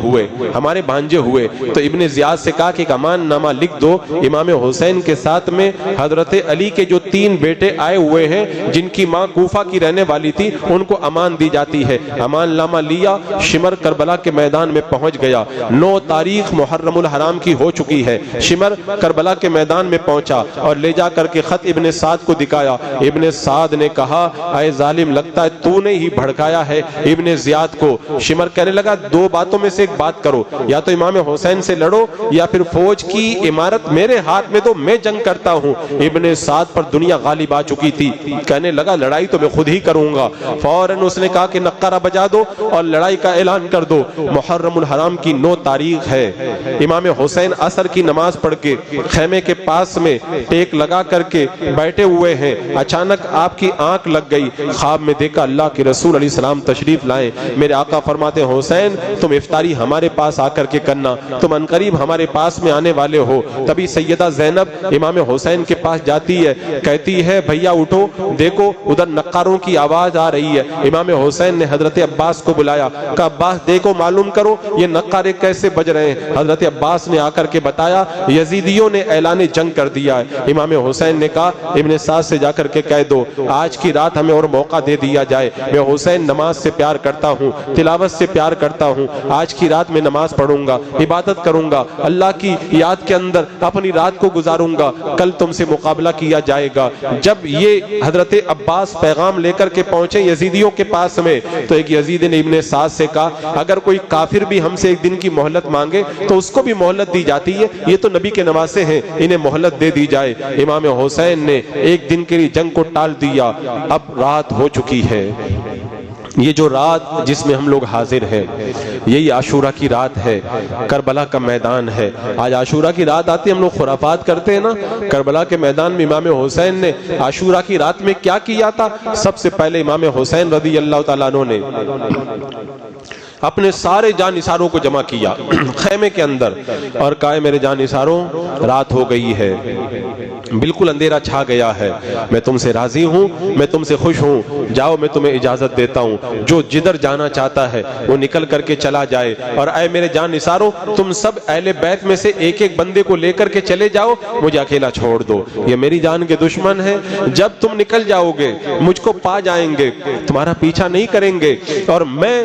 ہوئے۔ تو ابن زیاد سے کہا کہ ایک امان نامہ لکھ دو، امام حسین کے ساتھ میں حضرت علی کے جو 3 بیٹے آئے ہوئے ہیں جن کی ماں کوفہ کی رہنے والی تھی، ان کو امان دی جاتی ہے۔ امان نامہ لیا، شمر کربلا کے میدان میں پہنچ گیا۔ 9 تاریخ محرم الحرام کی ہو چکی ہے۔ شمر کربلا کے میدان میں پہنچا اور لے جا کر کے خط ابن سعد کو دکھایا۔ ابن سعد نے کہا اے ظالم، لگتا ہے تو نے ہی بھڑکایا ہے ابن زیاد کو۔ شمر کہنے لگا 2 باتوں میں سے ایک بات کرو، یا تو امام حسین سے لڑو یا پھر فوج کی امارت میرے ہاتھ میں دو، میں جنگ کرتا ہوں۔ ابن سعد پر دنیا غالب آ چکی تھی، کہنے لگا لڑائی تو میں خود ہی کروں گا۔ فوراً اس نے کہا کہ نقرہ بجا دو اور لڑائی کا اعلان کر دو۔ محرم الحرام کی 9 تاریخ ہے۔ امام حسین عصر کی نماز پڑھ کے خیمے کے پاس میں ٹیک لگا کر کے بیٹھے ہوئے ہیں۔ اچانک آپ کی آنکھ لگ گئی، خواب میں دیکھا اللہ کے رسول علیہ السلام تشریف لائے۔ میرے آقا فرماتے ہیں حسین تم افطاری ہمارے پاس آ کر کے کرنا، تم عنقریب ہمارے پاس میں آنے والے ہو۔ تبھی سیدہ زینب امام حسین کے پاس جاتی ہے، کہتی ہے بھیا اٹھو، دیکھو ادھر نقاروں کی آواز آ رہی ہے۔ امام حسین نے حضرت عباس کو بلایا، کہا عباس دیکھو معلوم کرو یہ نقارے کیسے بج رہے ہیں۔ حضرت عباس نے آ کر کے بتایا یزیدیوں نے اعلان جنگ کر دیا ہے۔ امام حسین نے کہا ابن سعد سے جا کر کے کہہ دو آج کی رات ہمیں اور موقع دے دیا جائے، میں حسین نماز سے پیار کرتا ہوں، تلاوت سے پیار کرتا ہوں، آج کی رات میں نماز پڑھوں گا، عبادت کروں گا، اللہ کی یاد کے اندر اپنی رات کو گزاروں گا، کل تم سے مقابلہ کیا جائے گا۔ جب یہ حضرت عباس پیغام لے کر کے پہنچے یزیدیوں کے پاس میں تو ایک یزید نے ابن سعد سے کہا اگر کوئی کافر بھی ہم سے ایک دن کی مہلت مانگے تو اس کو بھی مہلت دی جاتی ہے، یہ تو نبی کے نواسے ہیں، انہیں مہلت دے دی جائے۔ امام حسین نے ایک دن کے لیے جنگ کو ٹال دیا۔ اب رات ہو چکی ہے، یہ جو رات جس میں ہم لوگ حاضر ہیں یہی عاشورہ کی رات ہے، کربلا کا میدان ہے۔ آج عاشورہ کی رات آتی ہم لوگ خرافات کرتے ہیں نا، کربلا کے میدان میں امام حسین نے عاشورہ کی رات میں کیا کیا تھا؟ سب سے پہلے امام حسین رضی اللہ تعالیٰ عنہ نے اپنے سارے جانثاروں کو جمع کیا خیمے کے اندر اور کہا میرے جانثاروں رات ہو گئی ہے، بالکل اندھیرا چھا گیا ہے، میں تم سے راضی ہوں، میں تم سے خوش ہوں، جاؤ میں تمہیں اجازت دیتا ہوں، جو جدھر جانا چاہتا ہے وہ نکل کر کے چلا جائے، اور اے میرے جانثاروں تم سب اہل بیت میں سے ایک ایک بندے کو لے کر کے چلے جاؤ، مجھے اکیلا چھوڑ دو، یہ میری جان کے دشمن ہیں، جب تم نکل جاؤ گے مجھ کو پا جائیں گے، تمہارا پیچھا نہیں کریں گے، اور میں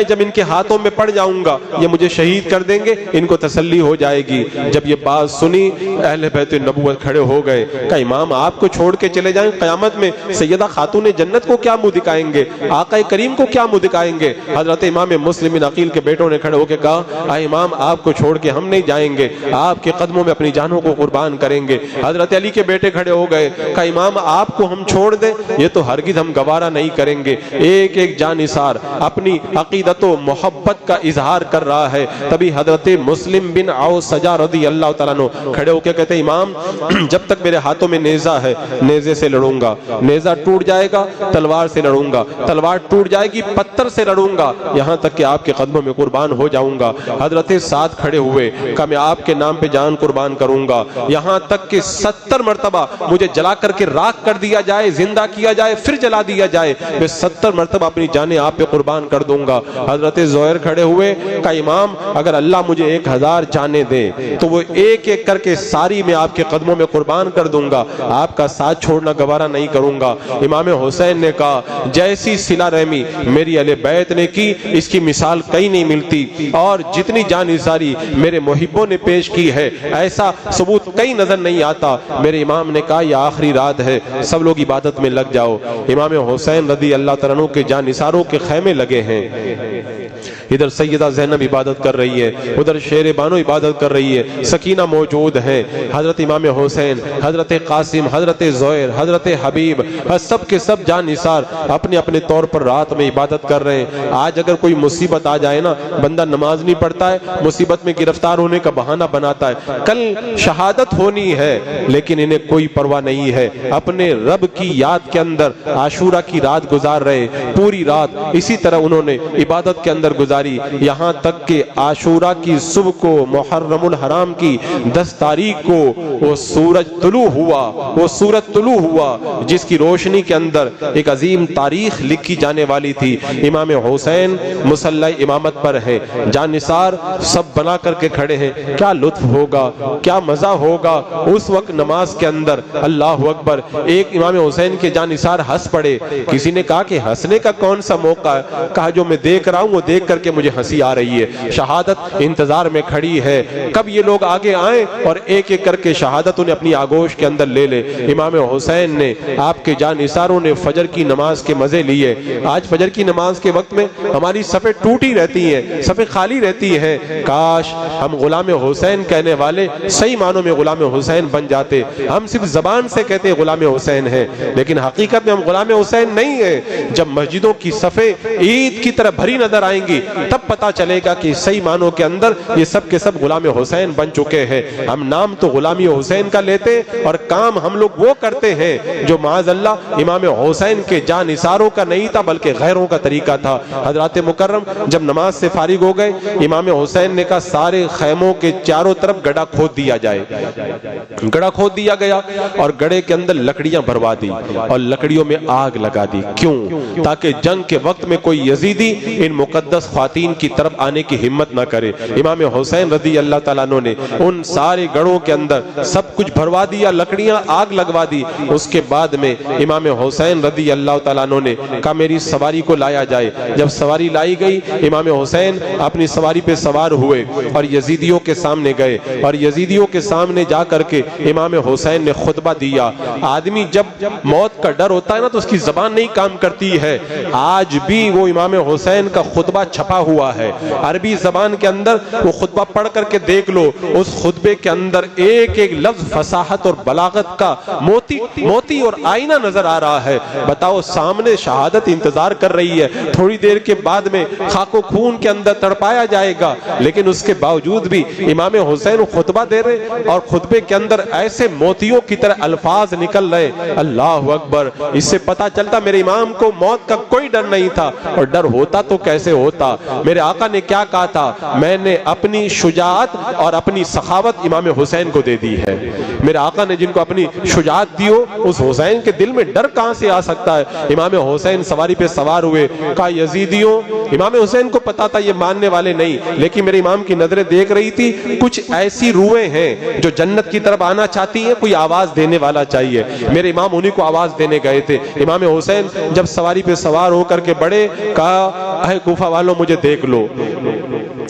جب ان کے ہاتھوں میں پڑ جاؤں گا یہ مجھے شہید کر دیں گے، ان کو تسلی ہو جائے گی۔ جب یہ بات سنی اہل بیت النبوت کھڑے ہو گئے، کہ امام آپ کو چھوڑ کے چلے جائیں، قیامت میں سیدہ خاتون جنت کو کیا منہ دکھائیں گے، آقا کریم کو کیا منہ دکھائیں گے؟ حضرت امام مسلم بن عقیل کے بیٹوں نے کھڑے ہو کے کہا اے امام آپ کو چھوڑ کے ہم نہیں جائیں گے، آپ کے قدموں میں اپنی جانوں کو قربان کریں گے۔ حضرت علی کے بیٹے کھڑے ہو گئے، کہا امام آپ کو ہم چھوڑ دیں یہ تو ہرگز ہم گوارا نہیں کریں گے۔ ایک ایک جانثار اپنی عقیدت و محبت کا اظہار کر رہا ہے، تبھی حضرت مسلم بن عوف سجا رضی اللہ تعالیٰ عنہ کھڑے ہو کے کہتے ہیں امام جب تک میرے ہاتھوں میں نیزہ ہے نیزے سے لڑوں گا، نیزہ ٹوٹ جائے گا تلوار سے لڑوں گا، تلوار ٹوٹ جائے گی پتھر سے لڑوں گا، یہاں تک کہ آپ کے قدموں میں قربان ہو جاؤں گا۔ حضرت سعد کھڑے ہوئے کہ میں آپ کے نام پہ جان قربان کروں گا، یہاں تک کہ 70 مرتبہ مجھے جلا کر کے راکھ کر دیا جائے، زندہ کیا جائے، پھر جلا دیا جائے، میں 70 مرتبہ اپنی جانیں آپ پہ قربان کر دوں گا۔ حضرت زہیر کھڑے ہوئے کہ امام اگر اللہ مجھے 1000 جانیں دے تو وہ ایک ایک کر کے ساری میں آپ کے قدموں میں قربان کر دوں گا، آپ کا ساتھ چھوڑنا گوارا نہیں کروں گا۔ امام حسین نے کہا جیسی صلہ رحمی میری اہل بیت نے کی اس کی مثال کہیں نہیں ملتی، اور جتنی جانثاری میرے محبوں نے پیش کی ہے ایسا ثبوت کہیں نظر نہیں آتا۔ میرے امام نے کہا یہ آخری رات ہے، سب لوگ عبادت میں لگ جاؤ۔ امام حسین رضی اللہ تعالیٰ عنہ کے جانثاروں کے خیمے لگے ہیں، ادھر سیدہ زینب عبادت کر رہی ہے، ادھر شیر بانو عبادت کر رہی ہے، سکینہ موجود ہے، حضرت امام حسین، حضرت قاسم، حضرت زہیر، حضرت حبیب، سب کے سب جانثار اپنے اپنے طور پر رات میں عبادت کر رہے ہیں۔ آج اگر کوئی مصیبت آ جائے نا، بندہ نماز نہیں پڑھتا ہے، مصیبت میں گرفتار ہونے کا بہانہ بناتا ہے، کل شہادت ہونی ہے لیکن انہیں کوئی پرواہ نہیں ہے، اپنے رب کی یاد کے اندر عاشورہ کی رات گزار رہے، پوری رات اسی طرح انہوں نے عبادت کے اندر گزاری، یہاں تک کہ عاشورہ کی صبح کو محرم الحرام کی 10 تاریخ کو وہ سورج طلوع ہوا جس کی روشنی کے اندر ایک عظیم تاریخ لکھی جانے والی تھی۔ امام حسین مصلی امامت پر ہے، جانثار سب بنا کر کے کھڑے ہیں، کیا لطف ہوگا، کیا مزہ ہوگا اس وقت نماز کے اندر۔ اللہ اکبر، ایک امام حسین کے جانثار ہنس پڑے، کسی نے کہا کہ ہنسنے کا کون سا موقع ہے؟ کہا جو میں دیکھ رہا ہوں وہ دیکھ کر کے مجھے ہنسی آ رہی ہے، شہادت انتظار میں کھڑی ہے، کب یہ لوگ آگے آئیں اور ایک ایک کر کے شہادت انہیں اپنی آگوش کے اندر لے لے۔ امام حسین نے، آپ کے جانثاروں نے فجر کی نماز کے مزے لیے۔ آج فجر کی نماز کے وقت میں ہماری صفیں ٹوٹی رہتی ہیں، صفیں خالی رہتی ہیں، کاش ہم غلام حسین کہنے والے صحیح معنوں میں غلام حسین بن جاتے۔ ہم صرف زبان سے کہتے ہیں غلام حسین ہیں لیکن حقیقت میں ہم غلام حسین نہیں ہیں۔ جب مسجدوں کی صفیں عید کی طرح بھری نظر آئیں گی تب پتا چلے گا کہ صحیح معنوں کے اندر یہ سب کے سب غلام حسین بن چکے ہیں۔ ہم نام تو غلامی حسین کا لیتے اور کام ہم لوگ وہ کرتے ہیں جو معاذ اللہ امام حسین کے جانثاروں کا نہیں تھا بلکہ غیروں کا طریقہ تھا۔ حضرات مکرم جب نماز سے فارغ ہو گئے، امام حسین نے کہا سارے خیموں کے چاروں طرف گڑھا کھود دیا جائے۔ گڑھا کھود دیا گیا اور گڑھے کے اندر لکڑیاں بھروا دی اور لکڑیوں میں آگ لگا دی۔ کیوں؟ تاکہ جنگ کے وقت میں کوئی یزیدی ان مقدس خواتین کی طرف آنے کی ہمت نہ کرے۔ امام حسین رضی اللہ تعالیٰ عنہ نے ان سارے گڑھوں کے اندر سب کچھ بھروا دیا، لکڑیاں آگ لگوا دی۔ اس کے بعد میں امام حسین رضی اللہ تعالیٰ عنہ نے کہا میری سواری کو لایا جائے۔ جب سواری لائی گئی، امام حسین اپنی سواری پہ سوار ہوئے اور یزیدیوں کے سامنے گئے اور یزیدیوں کے سامنے جا کر کے امام حسین نے خطبہ دیا۔ آدمی جب موت کا ڈر ہوتا ہے نا تو اس کی زبان نہیں کام کرتی ہے۔ آج بھی وہ امام حسین کا خطبہ چھپا ہوا ہے عربی زبان کے اندر، وہ خطبہ پڑھ کر کے دیکھ لو، اس خطبے کے اندر ایک ایک لفظ فصاحت اور بلاغت کا موتی اور آئینہ نظر آ رہا ہے۔ بتاؤ سامنے شہادت انتظار کر رہی ہے، تھوڑی دیر کے بعد میں خاک و خون کے اندر تڑپایا جائے گا، لیکن اس کے باوجود بھی امام حسین خطبہ دے رہے اور خطبے کے اندر ایسے موتیوں کی طرح الفاظ نکل رہے۔ اللہ اکبر، اس سے پتا چلتا میرے امام کو موت کا کوئی ڈر نہیں تھا، اور ڈر ہوتا تو کیسے ہوتا ہوتا۔ میرے آقا نے کیا کہا تھا؟ میں نے اپنی شجاعت اور اپنی سخاوت امام حسین کو دے دی ہے۔ میرے آقا نے جن کو اپنی شجاعت دی ہو، اس حسین کے دل میں ڈر کہاں سے آ سکتا ہے؟ امام حسین سواری پہ سوار ہوئے، کہا یزیدیوں، امام حسین کو پتا تھا یہ ماننے والے نہیں، لیکن میرے امام کی نظریں دیکھ رہی تھی، کچھ ایسی روحیں ہیں جو جنت کی طرف آنا چاہتی ہیں، کوئی آواز دینے والا چاہیے۔ میرے امام انہی کو آواز دینے گئے تھے۔ امام حسین جب سواری پہ سوار ہو کر کے بڑھے، کہا اے کوفہ والوں مجھے دیکھ لو،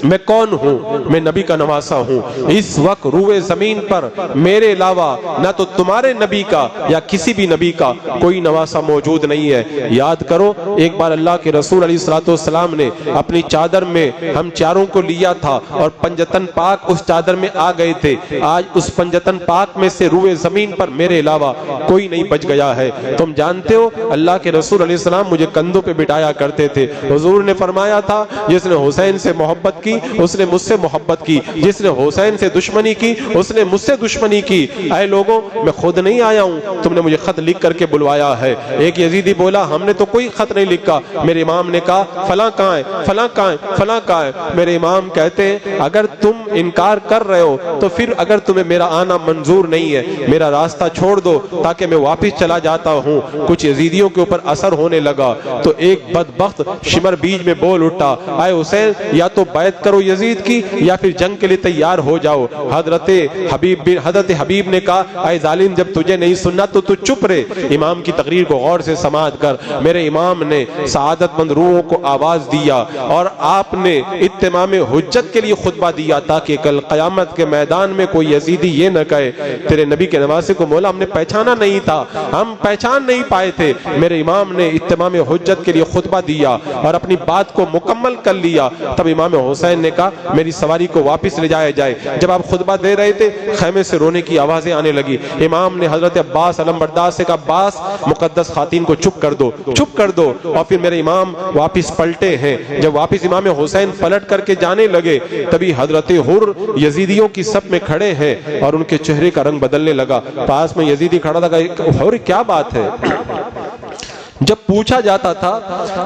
میں کون ہوں؟ میں نبی کا نواسا ہوں۔ اس وقت روئے زمین پر میرے علاوہ نہ تو تمہارے نبی کا یا کسی بھی نبی کا کوئی نواسا موجود نہیں ہے۔ یاد کرو ایک بار اللہ کے رسول علیہ السلام نے اپنی چادر میں ہم چاروں کو لیا تھا اور پنجتن پاک اس چادر میں آ گئے تھے۔ آج اس پنجتن پاک میں سے روئے زمین پر میرے علاوہ کوئی نہیں بچ گیا ہے۔ تم جانتے ہو اللہ کے رسول علیہ السلام مجھے کندھوں پہ بٹھایا کرتے تھے۔ حضور نے فرمایا تھا جس نے حسین سے محبت کی اس نے مجھ سے محبت کی، جس نے حسین سے دشمنی کی اس نے مجھ سے دشمنی کی۔ اے لوگوں، میں خود نہیں آیا ہوں، تم نے مجھے خط لکھ کر کے بلوایا ہے۔ ایک یزیدی بولا ہم نے تو کوئی خط نہیں لکھا۔ میرے امام نے کہا فلاں کہاں ہے، فلاں کہاں ہے، فلاں کہاں ہے۔ میرے امام کہتے ہیں اگر تم انکار کر رہے ہو تو پھر اگر تمہیں میرا آنا منظور نہیں ہے، میرا راستہ چھوڑ دو تاکہ میں واپس چلا جاتا ہوں۔ کچھ یزیدیوں کے اوپر اثر ہونے لگا تو ایک بدبخت شمر بیج میں بول اٹھا، اے حسین یا تو بیعت کرو یزید کی یا پھر جنگ کے لیے تیار ہو جاؤ۔ حضرت حبیب نے کہا اے ظالم جب تجھے نہیں سننا تو تو چپ رہے۔ امام کی تقریر کو غور سے سماعت کر۔ میرے امام نے سعادت مند روحوں کو آواز دیا اور آپ نے اتمام حجت کے لیے خطبہ دیا تاکہ کل قیامت کے میدان میں کوئی یزیدی یہ نہ کہے تیرے نبی کے نواسے کو مولا ہم نے پہچانا نہیں تھا، ہم پہچان نہیں پائے تھے۔ میرے امام نے اتمام حجت کے لیے خطبہ دیا اور اپنی بات کو مکمل کر لیا۔ تب امام حسین نے کہا میری سواری کو واپس لے جایا جائے۔ جب آپ خطبہ دے رہے تھے خیمے سے رونے کی آوازیں آنے لگی۔ امام نے حضرت عباس علم بردار سے کہا عباس مقدس خواتین کو چپ کر دو، چپ کر دو۔ اور پھر میرے امام واپس پلٹے ہیں۔ جب واپس امام حسین پلٹ کر کے جانے لگے تبھی حضرت حر یزیدیوں کی صف میں کھڑے ہیں اور ان کے چہرے کا رنگ بدلنے لگا۔ پاس میں یزیدی کھڑا تھا، حر کیا بات ہے؟ جب پوچھا جاتا تھا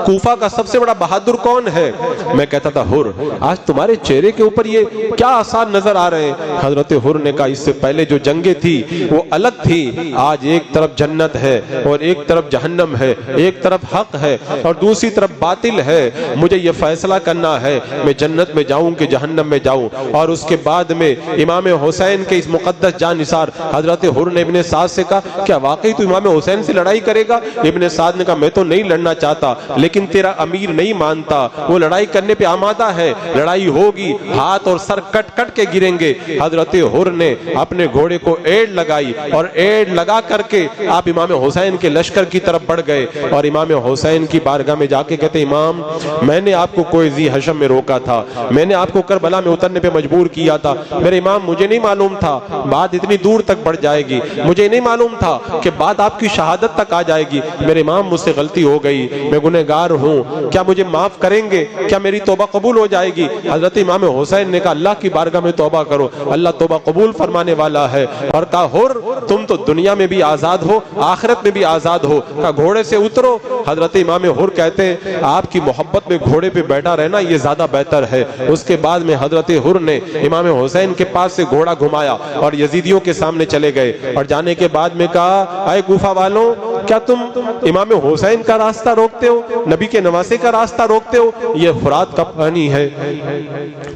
کوفہ کا سب سے بڑا بہادر کون ہے، میں کہتا تھا حر۔ آج تمہارے چہرے کے اوپر یہ کیا آثار نظر آ رہے ہیں؟ حضرت حر نے کہا اس سے پہلے جو جنگیں تھی وہ الگ تھی، آج ایک طرف جنت ہے اور ایک طرف جہنم ہے، ایک طرف حق ہے اور دوسری طرف باطل ہے۔ مجھے یہ فیصلہ کرنا ہے میں جنت میں جاؤں کہ جہنم میں جاؤں۔ اور اس کے بعد میں امام حسین کے اس مقدس جان نثار حضرت حر نے ابن سعد سے کہا کیا واقعی تو امام حسین سے لڑائی کرے گا؟ ابن سعد نے کہا میں تو نہیں لڑنا چاہتا لیکن تیرا امیر نہیں مانتا، وہ لڑائی کرنے پہ آمادہ ہے، لڑائی ہوگی، ہاتھ اور سر کٹ کٹ کے گریں گے۔ حضرت حر نے اپنے گھوڑے کو ایڑ لگائی اور ایڑ لگا کر کے آپ امام حسین کے لشکر کی طرف بڑھ گئے اور امام حسین کی بارگاہ میں جا کے کہتے امام میں نے آپ کو کوئی ذی حشم میں روکا تھا، میں نے آپ کو کربلا میں اترنے پہ مجبور کیا تھا۔ میرے امام مجھے نہیں معلوم تھا بات اتنی دور تک بڑھ جائے گی، مجھے نہیں معلوم تھا کہ بات آپ کی شہادت تک آ جائے گی۔ میرے امام مجھ سے غلطی ہو گئی، میں گنہگار ہوں، کیا مجھے معاف کریں گے؟ کیا میری توبہ قبول ہو جائے گی؟ حضرت امام حسین نے کہا اللہ کی بارگاہ میں توبہ کرو، اللہ توبہ قبول فرمانے والا ہے۔ اور کہا حر تم تو دنیا میں بھی آزاد ہو آخرت میں بھی آزاد ہو، کہا گھوڑے سے اترو۔ حضرت امام حر کہتے ہیں آپ کی محبت میں گھوڑے پہ بیٹھا رہنا یہ زیادہ بہتر ہے۔ اس کے بعد میں حضرت حر نے امام حسین کے پاس سے گھوڑا گھمایا اور یزیدیوں کے سامنے چلے گئے اور جانے کے بعد میں کہا اے کوفہ والوں کیا تم امام حسین کا راستہ روکتے ہو، نبی کے نواسے کا راستہ روکتے ہو؟ یہ فرات کا پانی ہے،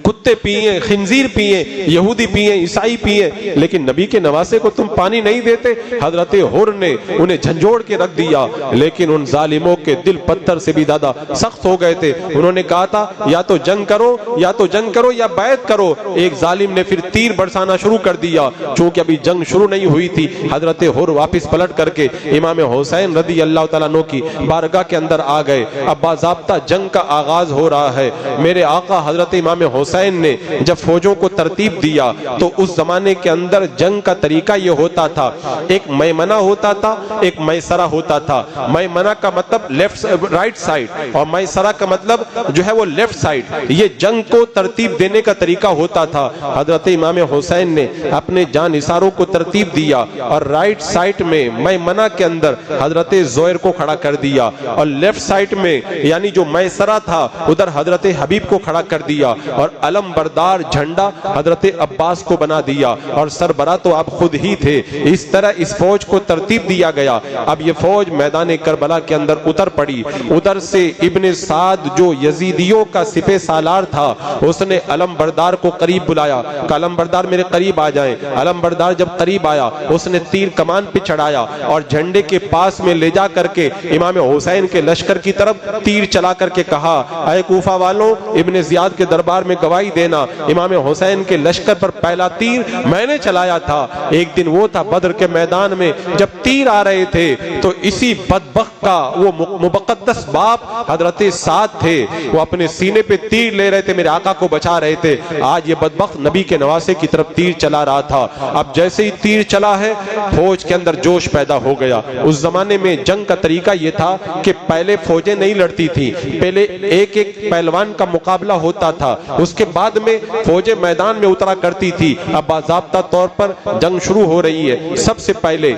کتے پیئیں، خنزیر پیئیں، یہودی پیئیں، عیسائی پیئیں، لیکن نبی کے نواسے کو تم پانی نہیں دیتے۔ حضرت حر نے انہیں جھنجھوڑ کے رکھ دیا، لیکن ان ظالموں کے دل پتھر سے بھی زیادہ سخت ہو گئے تھے۔ انہوں نے کہا تھا یا تو جنگ کرو یا تو جنگ کرو یا بیعت کرو۔ ایک ظالم نے پھر تیر برسانا شروع کر دیا، چونکہ ابھی جنگ شروع نہیں ہوئی تھی۔ حضرت حر واپس پلٹ کر کے امام حسین رضی اللہ تعالیٰ عنہ کی بارگاہ کے اندر آ گئے۔ اب باضابطہ جنگ کا آغاز ہو رہا ہے۔ میرے آقا حضرت امام حسین نے جب فوجوں کو ترتیب دیا تو اس زمانے کے اندر جنگ کا طریقہ یہ ہوتا تھا، ایک میمنہ ہوتا تھا، ایک میسرہ ہوتا تھا۔ میمنہ کا مطلب رائٹ سائڈ اور میسرہ کا مطلب جو ہے وہ لیفٹ سائڈ۔ یہ جنگ کو ترتیب دینے کا طریقہ ہوتا تھا۔ حضرت امام حسین نے اپنے جان نثاروں کو ترتیب دیا اور رائٹ سائڈ میں میمنہ کے اندر حضرت زہیر کو کھڑا کر دیا اور لیفٹ سائڈ میں یعنی جو میسرہ تھا ادھر حضرت حبیب کو کھڑا کر دیا اور علم بردار جھنڈا حضرت عباس کو بنا دیا اور سربراہ تو آپ خود ہی تھے. اس طرح اس فوج کو ترتیب دیا گیا. اب یہ فوج میدان کربلا کے اندر اتر پڑی. ادھر سے ابن سعد جو یزیدیوں کا سپہ سالار تھا اس نے علم بردار کو قریب بلایا کہ علم بردار میرے قریب آ جائیں. علم بردار جب قریب آیا اس نے تیر کمان پہ چڑھایا اور جھنڈے کے پاس میں لے جا کر کے امام حسین کے لشکر کی طرف تیر چلا کر کے کہا اے کوفہ والوں ابن زیاد کے دربار میں گواہی دینا امام حسین کے لشکر پر پہلا تیر میں نے چلایا تھا. ایک دن وہ تھا بدر کے میدان میں جب تیر آ رہے تھے تو اسی بدبخت کا وہ مقدس باپ حضرت سعد تھے وہ اپنے سینے پہ تیر لے رہے تھے میرے آقا کو بچا رہے تھے. آج یہ بدبخت نبی کے نواسے کی طرف تیر چلا رہا تھا. اب جیسے ہی تیر چلا ہے فوج کے اندر جوش پیدا ہو گیا. اس زمانے میں جنگ کا طریقہ یہ تھا کہ پہلے فوجیں نہیں لڑتی تھی, پہلے ایک ایک پہلوان کا مقابلہ ہوتا تھا, اس کے بعد میں فوجیں میدان میں اترا کرتی تھی. اب باضابطہ طور پر جنگ شروع ہو رہی ہے. سب سے پہلے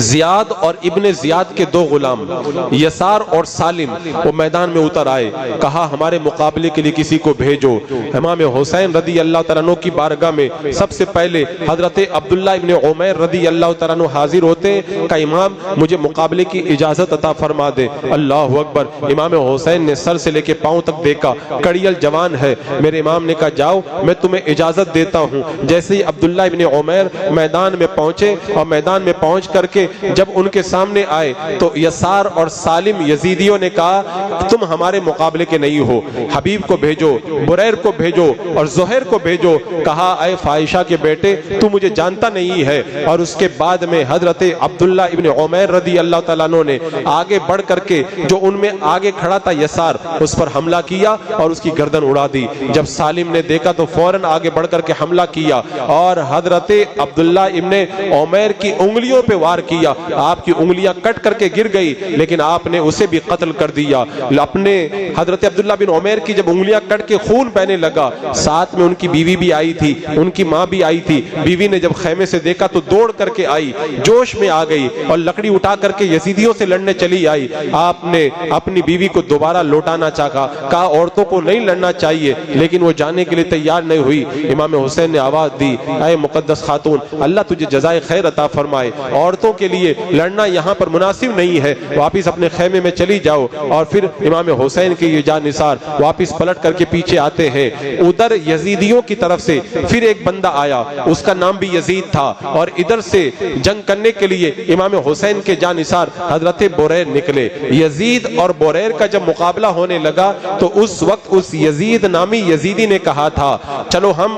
زیاد اور ابن زیاد کے دو غلام یسار اور سالم وہ میدان میں اتر آئے. کہا ہمارے مقابلے کے لیے کسی کو بھیجو. امام حسین رضی اللہ تعالیٰ عنہ کی بارگاہ میں سب سے پہلے حضرت عبداللہ ابن عمیر رضی اللہ تعالیٰ عنہ حاضر ہوتے ہیں کہ امام مجھے مقابلے کی اجازت عطا فرما دے. اللہ اکبر. امام حسین نے سر سے لے کے پاؤں تک دیکھا, کڑیل جوان ہے. میرے امام نے کہا جاؤ میں تمہیں اجازت دیتا ہوں. جیسے ہی عبداللہ ابن عمیر میدان میں پہنچے اور میدان میں پہنچ کر کے جب ان کے سامنے آئے تو یسار اور سالم یزیدیوں نے کہا تم ہمارے مقابلے کے نہیں ہو, حبیب کو بھیجو, بریر کو بھیجو اور زہیر کو بھیجو. کہا اے فائشہ کے بیٹے تو مجھے جانتا نہیں ہے. اور اس کے بعد میں حضرت عبداللہ ابن عمیر رضی اللہ تعالیٰ عنہ نے آگے بڑھ کر کے جو ان میں آگے کھڑا تھا یسار اس پر حملہ کیا اور اس کی گردن اڑا دی. جب سالم نے دیکھا تو فوراً آگے بڑھ کر کے حملہ کیا اور حضرت عبداللہ ابن عمیر کی انگلیوں پہ وار کیا. آپ کی انگلیاں کٹ کر کے گر گئی لیکن آپ نے اسے بھی قتل کر دیا. اپنے حضرت عبداللہ بن عمیر کی جب انگلیاں کٹ کے خون بہنے لگا, ساتھ میں ان کی بیوی بھی آئی تھی, ان کی ماں بھی آئی تھی. بیوی نے جب خیمے سے دیکھا تو دوڑ کر کے آئی, جوش میں آ گئی اور لکڑی اٹھا کر کے یزیدیوں سے لڑنے چلی آئی. آپ نے اپنی بیوی کو دوبارہ لوٹانا چاہا, کہا عورتوں کو نہیں لڑنا چاہیے, لیکن وہ جانے کے لیے تیار نہیں ہوئی. امام حسین نے آواز دی اے مقدس خاتون اللہ تجھے جزائے خیر عطا فرمائے, عورتوں کے لیے لڑنا یہاں پر مناسب نہیں ہے, واپس اپنے خیمے میں چلی جاؤ. اور پھر امام حسین کے یہ جانثار واپس پلٹ کر کے پیچھے آتے ہیں. ادھر یزیدیوں کی طرف سے پھر ایک بندہ آیا, اس کا نام بھی یزید تھا, اور ادھر سے جنگ کرنے کے لیے امام حسین کے جانثار حضرت بریر نکلے. یزید اور بریر کا جب مقابلہ ہونے لگا تو اس وقت اس یزید نامی یزیدی نے کہا تھا چلو ہم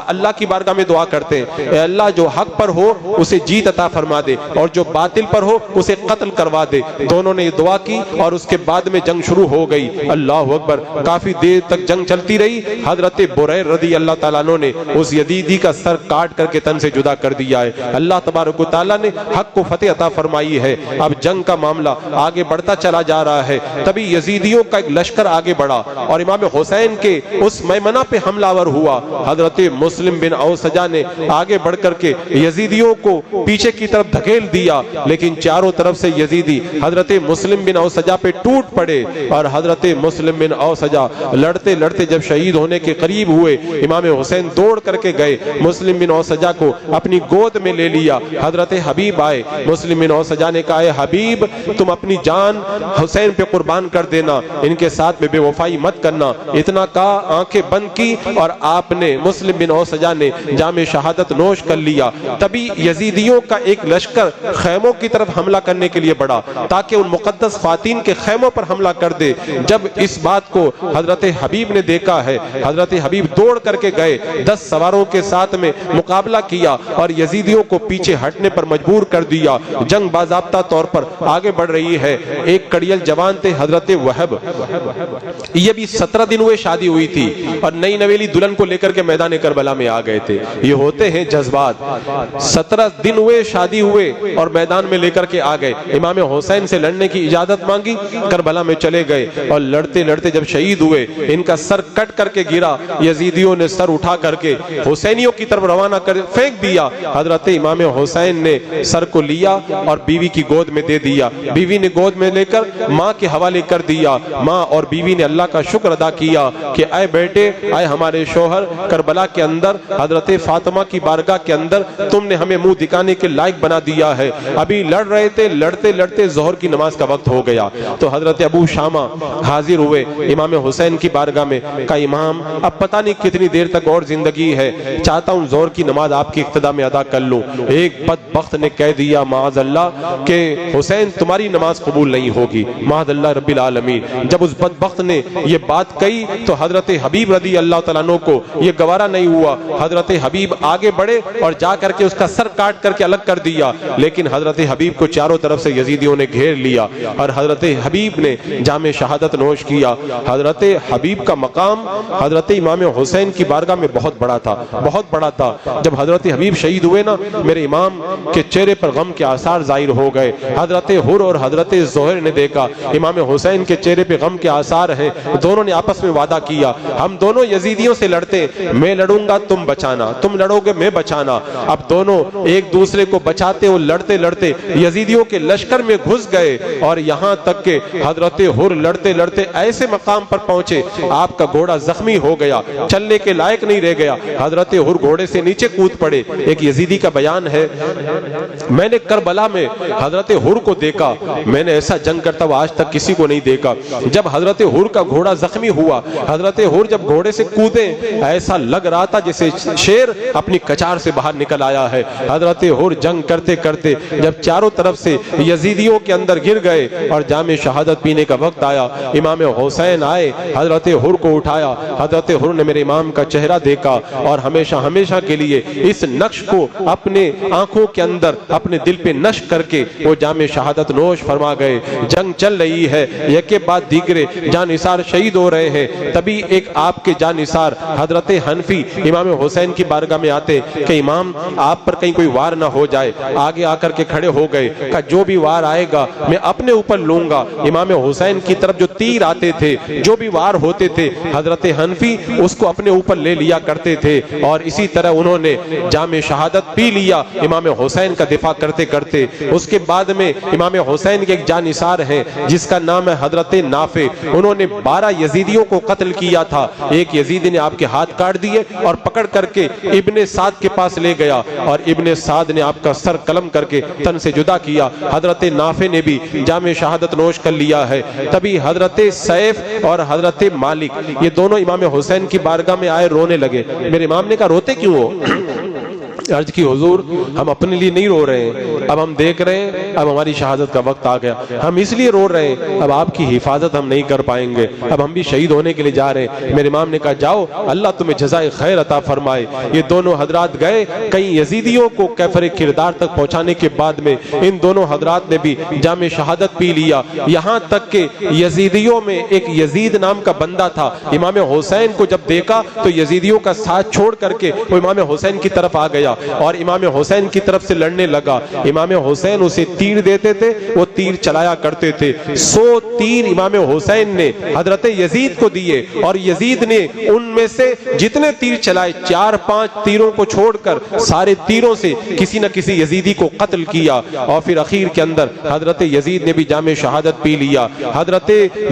اللہ کی بارگاہ میں دعا کرتے ہیں, اے اللہ جو حق پر ہو اسے جیت عطا فرما دے اور جو باطل پر ہو اسے قتل کروا دے. دونوں نے یہ دعا کی اور اس کے بعد میں جنگ شروع ہو گئی. اللہ اکبر. کافی دیر تک جنگ چلتی رہی. حضرت بریر رضی اللہ تعالیٰ عنہ نے اس یزیدی کا سر کاٹ کر کے تن سے جدا کر دیا ہے. اللہ تبارک و تعالیٰ نے حق کو فتح عطا فرمائی ہے. اب جنگ کا معاملہ آگے بڑھتا چلا جا رہا ہے. تبھی یزیدیوں کا ایک لشکر آگے بڑھا اور امام حسین کے اس میمنہ پہ حملہ آور ہوا. حضرت مسلم بن اوسجا نے آگے بڑھ کر کے یزیدیوں کو پیچھے کی طرف دھکیل دیا, لیکن چاروں طرف سے یزیدی حضرت مسلم بن اوسجا پہ ٹوٹ پڑے اور حضرت مسلم بن اوسجا لڑتے لڑتے جب شہید ہونے کے قریب ہوئے امام حسین دوڑ کر کے گئے, مسلم بن اوسجا کو اپنی گود میں لے لیا. حضرت حبیب آئے, مسلم بن اوسجا نے کہا اے حبیب تم اپنی جان حسین پہ قربان کر دینا, ان کے ساتھ میں بے وفائی مت کرنا. اتنا کہا آنکھیں بند کی اور آپ نے مسلم بن اوسجا نے جام شہادت نوش کر لیا. تبھی یزیدیوں کا ایک لشکر خیموں کی طرف حملہ کرنے کے لیے بڑھا تاکہ ان مقدس خواتین کے خیموں پر حملہ کر دے. جب اس بات کو حضرت حبیب نے دیکھا ہے, حضرت حبیب دوڑ کر کے گئے, 10 سواروں کے ساتھ میں مقابلہ کیا اور یزیدیوں کو پیچھے ہٹنے پر مجبور کر دیا. جنگ باضابطہ طور پر آگے بڑھ رہی ہے. ایک کڑیل جوان تھے حضرت وہب, یہ بھی 17 دن ہوئے شادی ہوئی تھی اور نئی نویلی دلہن کو لے کر کے میدان کربلا میں آ گئے تھے. یہ ہوتے ہیں جذبات. 17 دن ہوئے شادی ہوئے اور میدان میں لے کر کے آ گئے. امام حسین سے لڑنے کی اجازت مانگی, کربلا میں چلے گئے اور لڑتے لڑتے جب شہید ہوئے ان کا سر کٹ کر کے گرا. یزیدیوں نے سر اٹھا کر کے حسینیوں کی طرف روانہ کر پھینک دیا. حضرت امام حسین نے سر کو لیا اور اور بیوی کی گود میں دے دیا. بیوی نے گود میں لے کر ماں کے حوالے کر دیا. ماں اور بیوی نے اللہ کا شکر ادا کیا کہ اے بیٹے، اے ہمارے شوہر، کربلا کے اندر حضرت فاطمہ کی بارگاہ کے اندر تم نے ہمیں منہ دکھانے کے لائق بنا دیا ہے. ابھی لڑ رہے تھے، لڑتے لڑتے ظہر کی نماز کا وقت ہو گیا تو حضرت ابو شامہ حاضر ہوئے امام حسین کی بارگاہ میں. کہا امام اب پتہ نہیں کتنی دیر تک اور زندگی ہے، چاہتا ہوں ظہر کی نماز آپ کی اقتداء میں ادا کر لوں. ایک بدبخت نے کہہ دیا معاذ اللہ کہ حسین تمہاری نماز قبول نہیں ہوگی، معاذ اللہ رب العالمین. جب اس بدبخت نے یہ بات کہی تو حضرت حبیب رضی اللہ تعالیٰ عنہ کو یہ گوارا نہیں ہوا. حضرت حبیب آگے بڑھے اور جا کر کے اس کا سر کاٹ کر کے الگ کر دیا، لیکن حضرت حبیب کو چاروں طرف سے یزیدیوں نے گھیر لیا اور حضرت حبیب نے جام شہادت نوش کیا. حضرت حبیب کا مقام حضرت امام حسین کی بارگاہ میں بہت بڑا تھا، بہت بڑا تھا. جب حضرت حبیب شہید ہوئے نا، میرے امام کے چہرے پر غم کے آثار ظاہر ہو گئے. حضرت حر اور حضرت زہر نے دیکھا امام حسین کے چہرے پہ غم کے آثار ہیں. دونوں نے آپس میں وعدہ کیا ہم دونوں یزیدیوں سے لڑتے، میں لڑوں گا تم بچانا، تم لڑو گے میں بچانا. اب دونوں ایک دوسرے کو بچاتے اور لڑتے لڑتے یزیدیوں کے لشکر میں گھس گئے اور یہاں تک کہ حضرت حر لڑتے لڑتے ایسے مقام پر پہنچے آپ کا گھوڑا زخمی ہو گیا، چلنے کے لائق نہیں رہ گیا. حضرت حر گھوڑے سے نیچے کود پڑے. ایک یزیدی کا بیان ہے، میں نے کربلا میں حضرت حر کو دیکھا، میں نے ایسا جنگ کرتا ہوا آج تک کسی کو نہیں دیکھا. جب حضرت حر کا گھوڑا زخمی ہوا، حضرت حر جب گھوڑے سے کودے ایسا لگ رہا تھا جیسے شیر اپنی کچار سے باہر نکل آیا ہے. حضرت حر جنگ کرتے کرتے جب چاروں طرف سے یزیدیوں کے اندر گر گئے اور جام شہادت پینے کا وقت آیا، امام حسین آئے، حضرت حر کو اٹھایا. حضرت حر نے میرے امام کا چہرہ دیکھا اور ہمیشہ ہمیشہ کے لیے اس نقش کو اپنے آنکھوں کے اندر اپنے دل پہ نقش کر کے وہ جام شہادت نوش فرما گئے. جنگ چل رہی ہے، ایک کے بعد دیگرے جانثار شہید ہو رہے ہیں. تبھی ایک آپ کے جانثار حضرت حنفی امام حسین کی بارگاہ میں آتے کہ امام آپ پر کہیں کوئی وار نہ ہو جائے. آگے آ کر کے کھڑے ہو گئے، کہ جو بھی وار آئے گا میں اپنے اوپر لوں گا. امام حسین کی طرف جو تیر آتے تھے، جو بھی وار ہوتے تھے، حضرت حنفی اس کو اپنے اوپر لے لیا کرتے تھے اور اسی طرح انہوں نے جام شہادت پی لیا امام حسین کا دفاع کرتے کرتے. اس کے بعد میں امام حسین کے ایک جانثار ہیں جس کا نام ہے حضرت نافع. انہوں نے 12 یزیدیوں کو قتل کیا تھا. ایک یزیدی نے آپ کے ہاتھ کاٹ دیے اور پکڑ کر کے ابن سعد کے پاس لے گیا اور ابن سعد نے آپ کا سر قلم کر کے تن سے جدا کیا. حضرت نافع نے بھی جام شہادت نوش کر لیا ہے. تبھی حضرت سیف اور حضرت مالک یہ دونوں امام حسین کی بارگاہ میں آئے، رونے لگے. میرے امام نے کہا روتے کیوں ہو؟ عرض کی حضور ہم اپنے لیے نہیں رو رہے ہیں، اب ہم دیکھ رہے ہیں اب ہماری شہادت کا وقت آ گیا، ہم اس لیے رو رہے ہیں اب آپ کی حفاظت ہم نہیں کر پائیں گے، اب ہم بھی شہید ہونے کے لیے جا رہے ہیں. میرے امام نے کہا جاؤ اللہ تمہیں جزائے خیر عطا فرمائے. یہ دونوں حضرات گئے، کئی یزیدیوں کو کیفر کردار تک پہنچانے کے بعد میں ان دونوں حضرات نے بھی جام شہادت پی لیا. یہاں تک کہ یزیدیوں میں ایک یزید نام کا بندہ تھا، امام حسین کو جب دیکھا تو یزیدیوں کا ساتھ چھوڑ کر کے وہ امام حسین کی طرف آ گیا اور امام حسین کی طرف سے لڑنے لگا. امام حسین اسے تیر دیتے تھے، وہ تیر چلایا کرتے تھے. 100 تیر امام حسین نے حضرت یزید کو دیے اور یزید نے ان میں سے جتنے تیر چلائے 4-5 تیروں کو چھوڑ کر سارے تیروں سے کسی نہ کسی یزیدی کو قتل کیا اور پھر اخیر کے اندر حضرت یزید نے بھی جام شہادت پی لیا. حضرت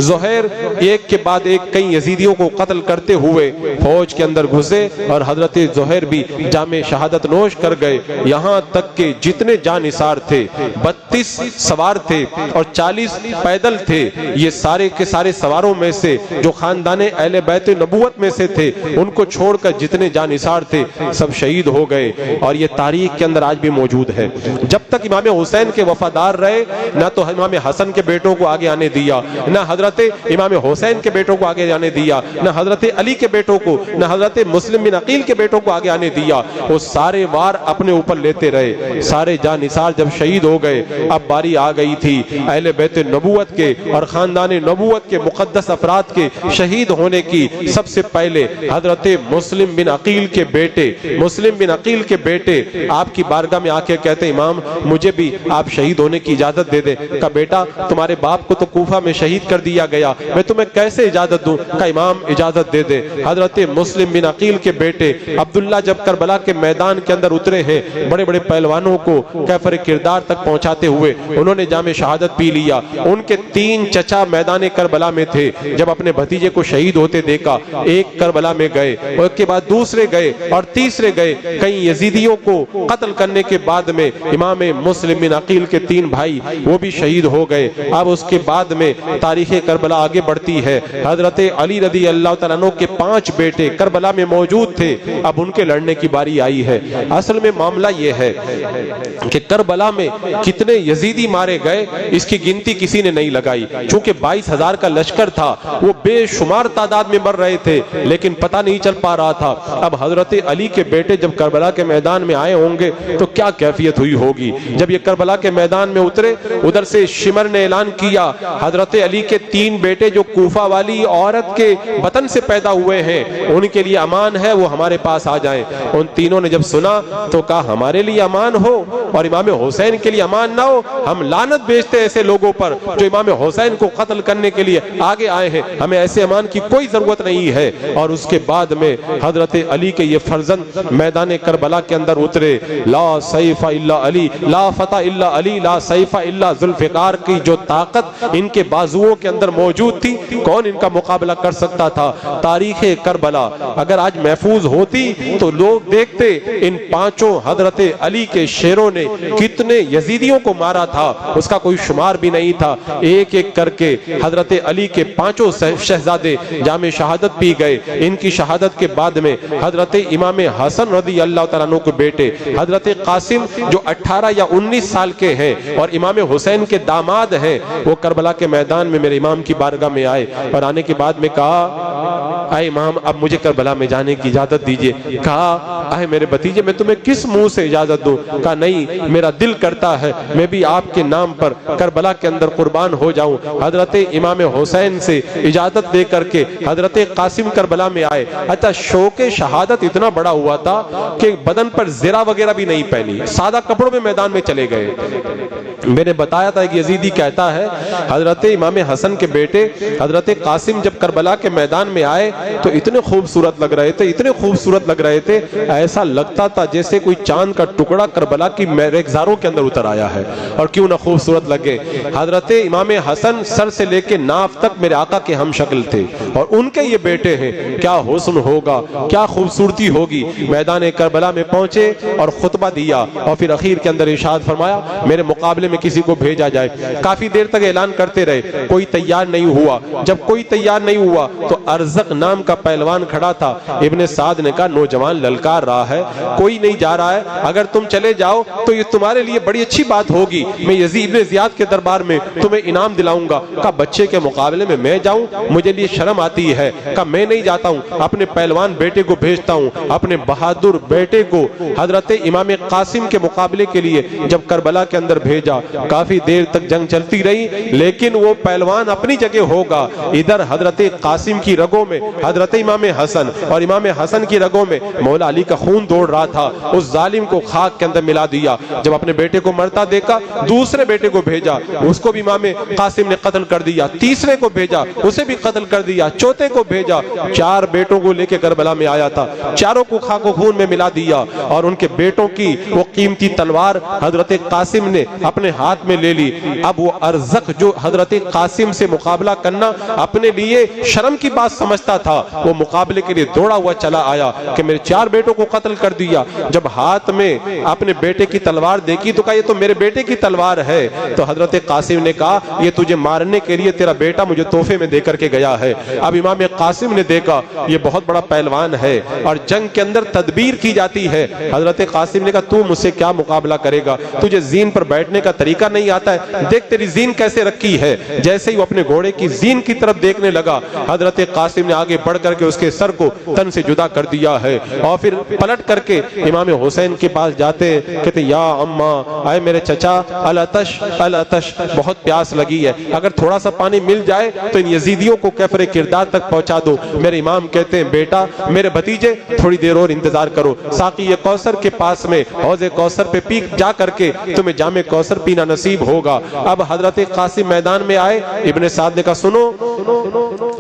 زہیر ایک کے بعد ایک کئی یزیدیوں کو قتل کرتے ہوئے فوج کے اندر گھسے اور حضرت زہیر بھی جام شہادت نوش کر گئے. یہاں تک کہ جتنے جانثار تھے 32 سوار تھے اور 40 پیدل تھے، یہ سارے کے سارے سواروں میں سے جو خاندان اہل بیت نبوت میں سے تھے ان کو چھوڑ کر جتنے جانثار تھے سب شہید ہو گئے. اور یہ تاریخ کے اندر آج بھی موجود ہے. جب تک امام حسین کے وفادار رہے نہ تو امام حسن کے بیٹوں کو آگے آنے دیا، نہ حضرت امام حسین کے بیٹوں کو آگے آنے دیا، نہ حضرت علی کے بیٹوں کو، نہ حضرت مسلم بن عقیل کے بیٹوں کو آگے آنے دیا. وہ سارے وار اپنے اوپر لیتے رہے. سارے جانثار جب شہید ہو گئے اب باری آ گئی تھی اہل بیت نبوت کے اور خاندان نبوت کے مقدس افراد کے شہید ہونے کی. سب سے پہلے حضرت مسلم بن عقیل کے بیٹے، مسلم بن عقیل کے بیٹے آپ کی بارگاہ میں آ کے کہتے امام مجھے بھی آپ شہید ہونے کی اجازت دے دیں. کہا بیٹا تمہارے باپ کو تو کوفہ میں شہید کر دیا گیا، میں تمہیں کیسے اجازت دوں؟ کہا امام اجازت دے دے. حضرت مسلم بن عقیل کے بیٹے عبداللہ جب کربلا کے میدان کے اندر اترے ہیں بڑے بڑے پہلوانوں کو کیفر کردار تک پہنچاتے ہوئے. انہوں نے جام شہادت پی لیا. ان کے 3 چچا میدان کربلا میں تھے. جب اپنے بھتیجے کو شہید ہوتے دیکھا, ایک کربلا میں گئے اور اس کے بعد دوسرے گئے اور تیسرے گئے. کئی یزیدیوں کو قتل کرنے کے بعد میں امام مسلم بن عقیل کے 3 بھائی وہ بھی شہید ہو گئے. اب اس کے بعد میں تاریخ کربلا آگے بڑھتی ہے. حضرت علی رضی اللہ تعالیٰ عنہ کے 5 بیٹے کربلا میں موجود تھے. اب ان کے لڑنے کی باری آئی ہے. اصل میں معاملہ یہ ہے کہ کربلا میں کتنے یزیدی مارے گئے اس کی گنتی کسی نے نہیں لگائی. چونکہ 22,000 کا لشکر تھا, وہ بے شمار تعداد میں مر رہے تھے لیکن پتہ نہیں چل پا رہا تھا. اب حضرت علی کے بیٹے جب کربلا کے میدان میں آئے ہوں گے تو کیا کیفیت ہوئی ہوگی. جب یہ کربلا کے میدان میں اترے, ادھر سے شمر نے اعلان کیا حضرت علی کے 3 بیٹے جو کوفہ والی عورت کے بطن سے پیدا ہوئے ہیں ان کے لیے امان ہے, وہ ہمارے پاس آ جائیں. ان تینوں نے جب سنا تو کہا ہمارے لیے امان ہو اور امام حسین کے لیے امان نہ ہو. ہم لعنت بھیجتے ایسے لوگوں پر جو امام حسین کو قتل کرنے کے لیے آگے آئے ہیں. ہمیں ایسے امان کی کوئی ضرورت نہیں ہے. اور اس کے بعد میں حضرت علی کے یہ فرزند میدان کربلا کے اندر اترے. لا سیف الا علی, لا فتح الا علی, لا سیف الا ذوالفقار کی جو طاقت ان کے بازوؤں کے اندر موجود تھی, کون ان کا مقابلہ کر سکتا تھا. تاریخ کربلا اگر آج محفوظ ہوتی تو لوگ دیکھتے ان 5 حضرت علی کے شیروں نے کتنے یزیدیوں کو مارا تھا, اس کا کوئی شمار بھی نہیں تھا. ایک ایک کر کے حضرت علی کے 5 شہزادے جام شہادت پی گئے. ان کی شہادت کے بعد میں حضرت امام حسن رضی اللہ تعالیٰ عنہ کے بیٹے حضرت قاسم جو 18 یا 19 سال کے ہیں اور امام حسین کے داماد ہیں, وہ کربلا کے میدان میں میرے امام کی بارگاہ میں آئے اور آنے کے بعد میں کہا اے امام اب مجھے کربلا میں جانے کی اجازت دیجئے. کہا اے میرے بھتیجے میں تمہیں کس منہ سے اجازت دوں. کہا نہیں, میرا دل کرتا ہے میں بھی آپ کے نام پر کربلا کے اندر قربان ہو جاؤں. حضرت امام حسین سے اجازت دے کر کے حضرت قاسم کربلا میں آئے. اچھا شوق شہادت اتنا بڑا ہوا تھا کہ بدن پر زرہ وغیرہ بھی نہیں پہنی, سادہ کپڑوں میں میدان میں چلے گئے. میں نے بتایا تھا کہ یزیدی کہتا ہے حضرت امام حسن کے بیٹے حضرت قاسم جب کربلا کے میدان میں آئے تو اتنے خوبصورت لگ رہے تھے, اتنے خوبصورت لگ رہے تھے, ایسا لگتا تھا جیسے کوئی چاند کا ٹکڑا کربلا کی ریگزاروں کے اندر اتر آیا ہے. اور کیوں نہ خوبصورت لگے. حضرت امام حسن سر سے لے کے ناف تک میرے آقا کے ہم شکل تھے اور ان کے یہ بیٹے ہیں. کیا حسن ہوگا, کیا خوبصورتی ہوگی. میدان کربلا میں پہنچے اور خطبہ دیا اور پھر اخیر کے اندر ارشاد فرمایا میرے مقابلے میں کسی کو بھیجا جائے. کافی دیر تک اعلان کرتے رہے, کوئی تیار نہیں ہوا. جب کوئی تیار نہیں ہوا تو ارزق نام کا پہلوان کھڑا تھا. ابن سعد نے کہا نوجوان للکار رہا ہے, کوئی نہیں جا رہا ہے, اگر تم چلے جاؤ تو یہ تمہارے لیے بڑی اچھی بات ہوگی, میں یزید ابن زیاد کے دربار میں تمہیں انعام دلاؤں گا. کہا بچے کے مقابلے میں جاؤں, مجھے لیے شرم آتی ہے. کہا میں نہیں جاتا ہوں, اپنے پہلوان بیٹے کو بھیجتا ہوں, اپنے بہادر بیٹے کو حضرت امام قاسم کے مقابلے کے لیے جب کربلا کے اندر بھیجا. کافی دیر تک جنگ چلتی رہی لیکن وہ پہلوان اپنی جگہ ہوگا. ادھر حضرت قاسم کی رگوں میں حضرت امام حسن اور امام حسن کی رگوں میں مولا علی کا خون دوڑ رہا تھا. اس ظالم کو خاک کے اندر ملا دیا. جب اپنے بیٹے کو مرتا دیکھا دوسرے بیٹے کو بھیجا, اس کو بھی امام قاسم نے قتل کر دیا. تیسرے کو بھیجا, اسے بھی قتل کر دیا. چوتھے کو بھیجا. 4 بیٹوں کو لے کے کربلا میں آیا تھا, چاروں کو خاک و خون میں ملا دیا اور ان کے بیٹوں کی وہ قیمتی تلوار حضرت قاسم نے اپنے ہاتھ میں لے لی. اب وہ ارزق جو حضرت قاسم سے مقابلہ کرنا اپنے لیے شرم کی بات سمجھتا تھا, وہ مقابلے کے لیے دوڑا ہوا چلا آیا کہ میرے 4 بیٹوں کو قتل کر دیا. جب ہاتھ میں اپنے بیٹے کی تلوار دیکھی تو کہا یہ تو میرے بیٹے کی تلوار ہے. تو حضرت قاسم نے کہا یہ تجھے مارنے کے لیے تیرا بیٹا مجھے تحفے میں دے کر کے گیا ہے. اب امام قاسم نے دیکھا یہ بہت بڑا پہلوان ہے اور جنگ کے اندر تدبیر کی جاتی ہے. حضرت قاسم نے کہا تو مجھ سے کیا مقابلہ کرے گا, تجھے زین پر بیٹھنے کا طریقہ نہیں آتا ہے, دیکھ تیری زین کیسے رکھی ہے. جیسے ہی وہ اپنے گھوڑے کی زین کی طرف دیکھنے لگا حضرت قاسم نے آگے بڑھ کر کے اس کے سر کو تن سے جدا کر دیا ہے اور پھر پلٹ کر کے امام حسین کے پاس جاتے کہتے یا اماں, آئے میرے چچا, الاتش الاتش, بہت پیاس لگی ہے, اگر تھوڑا سا پانی مل جائے تو ان یزیدیوں کو کیفر کردار تک پہنچا دو. میرے امام کہتے ہیں بیٹا میرے بھتیجے تھوڑی دیر اور انتظار کرو, ساقی کوثر کے پاس میں حوض کوثر پہ پی جا کر کے تمہیں جام کوثر پینا نصیب ہوگا. اب حضرت قاسم میدان میں آئے. ابن سعد نے کہا سنو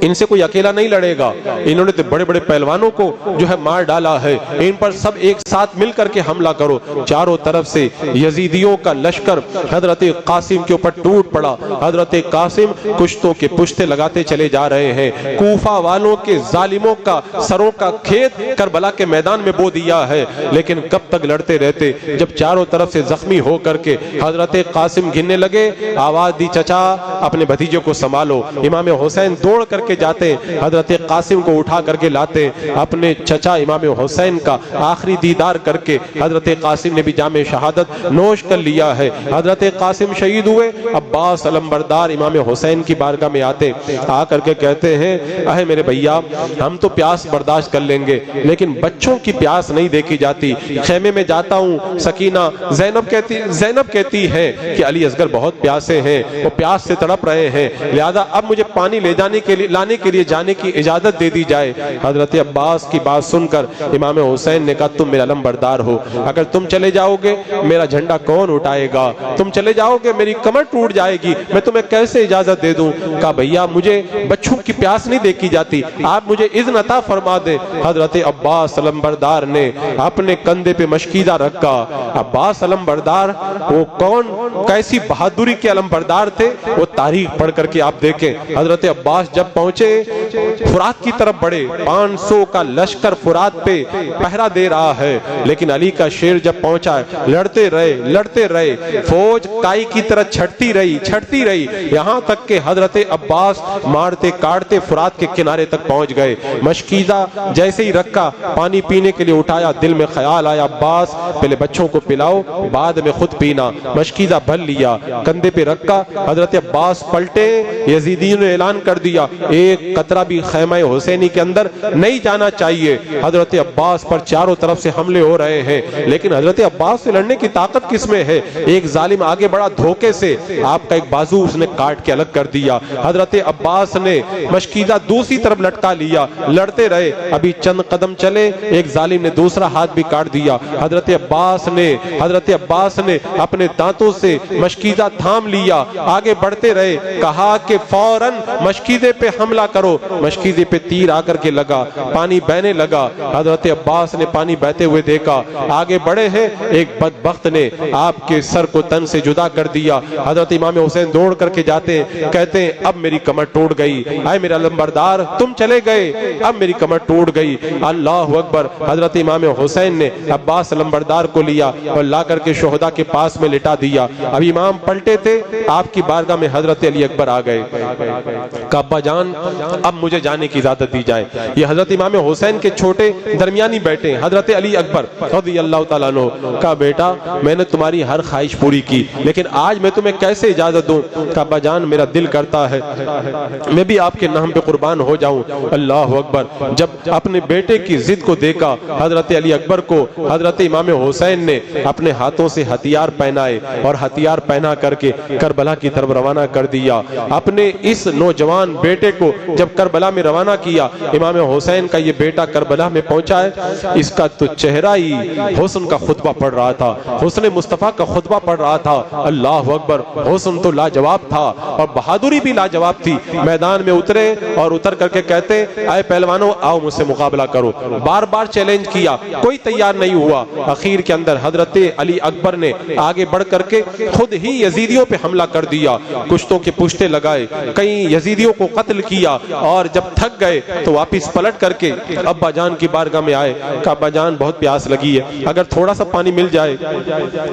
ان سے کوئی اکیلا نہیں لڑے گا, گا, انہوں نے تو بڑے بڑے پہلوانوں کو جو ہے مار ڈالا ہے, ان پر سب ایک ساتھ مل کر کے حملہ کرو. چاروں طرف سے یزیدیوں کا لشکر حضرت قاسم کے اوپر ٹوٹ پڑا. حضرت قاسم کشتوں کے پشتے لگاتے چلے جا رہے ہیں. کوفہ والوں کے ظالموں کا سروں کا کھیت کربلا کے میدان میں بو دیا ہے, لیکن کب تک لڑتے رہتے. جب چاروں طرف سے زخمی ہو کر کے حضرت قاسم گرنے لگے, آواز دی چچا اپنے بھتیجے کو سنبھالو. امام حسین دوڑ کر کے جاتے, حضرت قاسم کو اٹھا کر کے لاتے. اپنے چچا امام حسین کا آخری دیدار کر کے حضرت قاسم نے بھی جام شہادت نوش کر لیا ہے. حضرت قاسم شہید ہوئے. عباس علمبردار امام حسین کی بارگاہ میں آتے, آ کر کے کہتے ہیں اے میرے بھیا, ہم تو پیاس برداشت کر لیں گے, لیکن بچوں کی پیاس نہیں دیکھی جاتی. خیمے میں جاتا ہوں, سکینہ زینب کہتی ہے کہ علی اصغر بہت پیاسے ہیں, وہ پیاس سے تڑپ رہے ہیں, لہذا اب مجھے پانی لانے کے لیے جانے کی اجازت دے دی جائے. حضرت عباس کی بات سن کر امام حسین نے کہا تم میرا علمبردار ہو, اگر تم چلے جاؤ گے میرا جھنڈا کون اٹھائے گا؟ تم چلے جاؤ گے میری کمر ٹوٹ جائے گی, میں تمہیں کیسے اجازت دے دوں؟ کہا بھیا مجھے بچوں کی پیاس نہیں دیکھی جاتی, آپ مجھے اذن عطا فرما دیں. حضرت عباس علمبردار نے اپنے کندھے پہ مشکیزہ رکھا. عباس علمبردار وہ کون کیسی بہادری کے علمبردار تھے, وہ تاریخ پڑھ کر کے آپ دیکھیں. حضرت عباس جب پہنچے فرات کی طرف بڑھے, 500 کا لشکر فرات پہ پہرا دے رہا ہے, لیکن علی کا شیر جب پہنچا لڑتے رہے, فوج کائی کی طرح چھٹتی رہی, یہاں تک کہ حضرت عباس مارتے کاٹتے فرات کے کنارے تک پہنچ گئے. مشکیزہ جیسے ہی رکھا, پانی پینے کے لیے اٹھایا, دل میں خیال آیا عباس پہلے بچوں کو پلاؤ بعد میں خود پینا. مشکیزہ بھر لیا, کندھے پہ رکھا. حضرت عباس پلٹے, یزیدیوں نے اعلان کر دیا ایک قطرہ بھی خیمہ حسینی کے اندر نہیں جانا چاہیے. حضرت عباس پر چاروں طرف سے حملے ہو رہے ہیں, لیکن حضرت عباس سے لڑنے کی طاقت کس میں ہے؟ ایک ظالم آگے بڑا دھوکے سے آپ کا ایک بازو اس نے کاٹ کے الگ کر دیا. حضرت عباس نے مشکیزہ دوسری طرف لٹکا لیا, لڑتے رہے. ابھی چند قدم چلے, ایک ظالم نے دوسرا ہاتھ بھی کاٹ دیا. حضرت عباس نے اپنے دانتوں سے مشکیزہ تھام لیا, آگے بڑھتے رہے. کہا کہ فوراً مشکیزے پہ حملہ کرو. مشکیزے پہ تیر آ کر کے لگا, پانی بہنے لگا. حضرت عباس نے پانی بہتے ہوئے دیکھا, آگے بڑھے ہیں, ایک بدبخت نے آپ کے سر کو تن سے جدا کر دیا. حضرت امام حسین دوڑ کر کے جاتے ہیں, کہتے ہیں اب میری کمر ٹوٹ گئی, اے میرا علمبردار تم چلے گئے, اب میری کمر ٹوٹ گئی. اللہ اکبر. حضرت امام حسین نے عباس علمبردار کو لیا اور لا کر کے شہداء کے پاس میں لٹا دیا. اب امام پلٹے تھے, آپ کی بارگاہ میں حضرت علی اکبر آ گئے. کہا ابا جان اب مجھے جانے کی اجازت دی جائے. یہ حضرت امام حسین کے چھوٹے درمیانی بیٹے ہیں حضرت علی اکبر رضی اللہ تعالیٰ عنہ. کہا بیٹا میں نے تمہاری ہر خواہش پوری کی, لیکن آج میں تمہیں کیسے اجازت دوں؟ کہا ابا جان میرا دل کرتا ہے میں بھی آپ کے نام پہ قربان ہو جاؤں. اللہ اکبر. جب اپنے بیٹے کی ضد کو دیکھا حضرت علی اکبر کو حضرت امام حسین نے اپنے ہاتھوں سے ہتھیار پہنائے اور ہتھیار پہنا کر کے کربلا کی طرف روانہ کر دیا. اپنے اس نوجوان بیٹے کو جب کربلا میں روانہ کیا, امام حسین کا یہ بیٹا کربلا میں پہنچا ہے, اس کا تو چہرہ ہی حسن کا خطبہ پڑھ رہا تھا, حسن مصطفیٰ کا خطبہ پڑھ رہا تھا. اللہ اکبر. حسن تو لاجواب تھا اور بہادری بھی لاجواب تھی. میدان میں اترے اور اتر کر کے کہتے اے پہلوانوں آؤ مجھ سے مقابلہ کرو. بار بار چیلنج کیا, کوئی تیار نہیں ہوا. اخیر کے اندر حضرت علی اکبر نے آگے بڑھ کر کے خود ہی یزیدیوں پہ حملہ کر دیا, کشتوں کے پشتے لگائے, کئی یزیدیوں کو قتل کیا, اور جب تھک گئے تو واپس پلٹ کر کے ابا جان کی بارگاہ میں آئے. کہا ابا جان بہت پیاس لگی ہے, اگر تھوڑا سا پانی مل جائے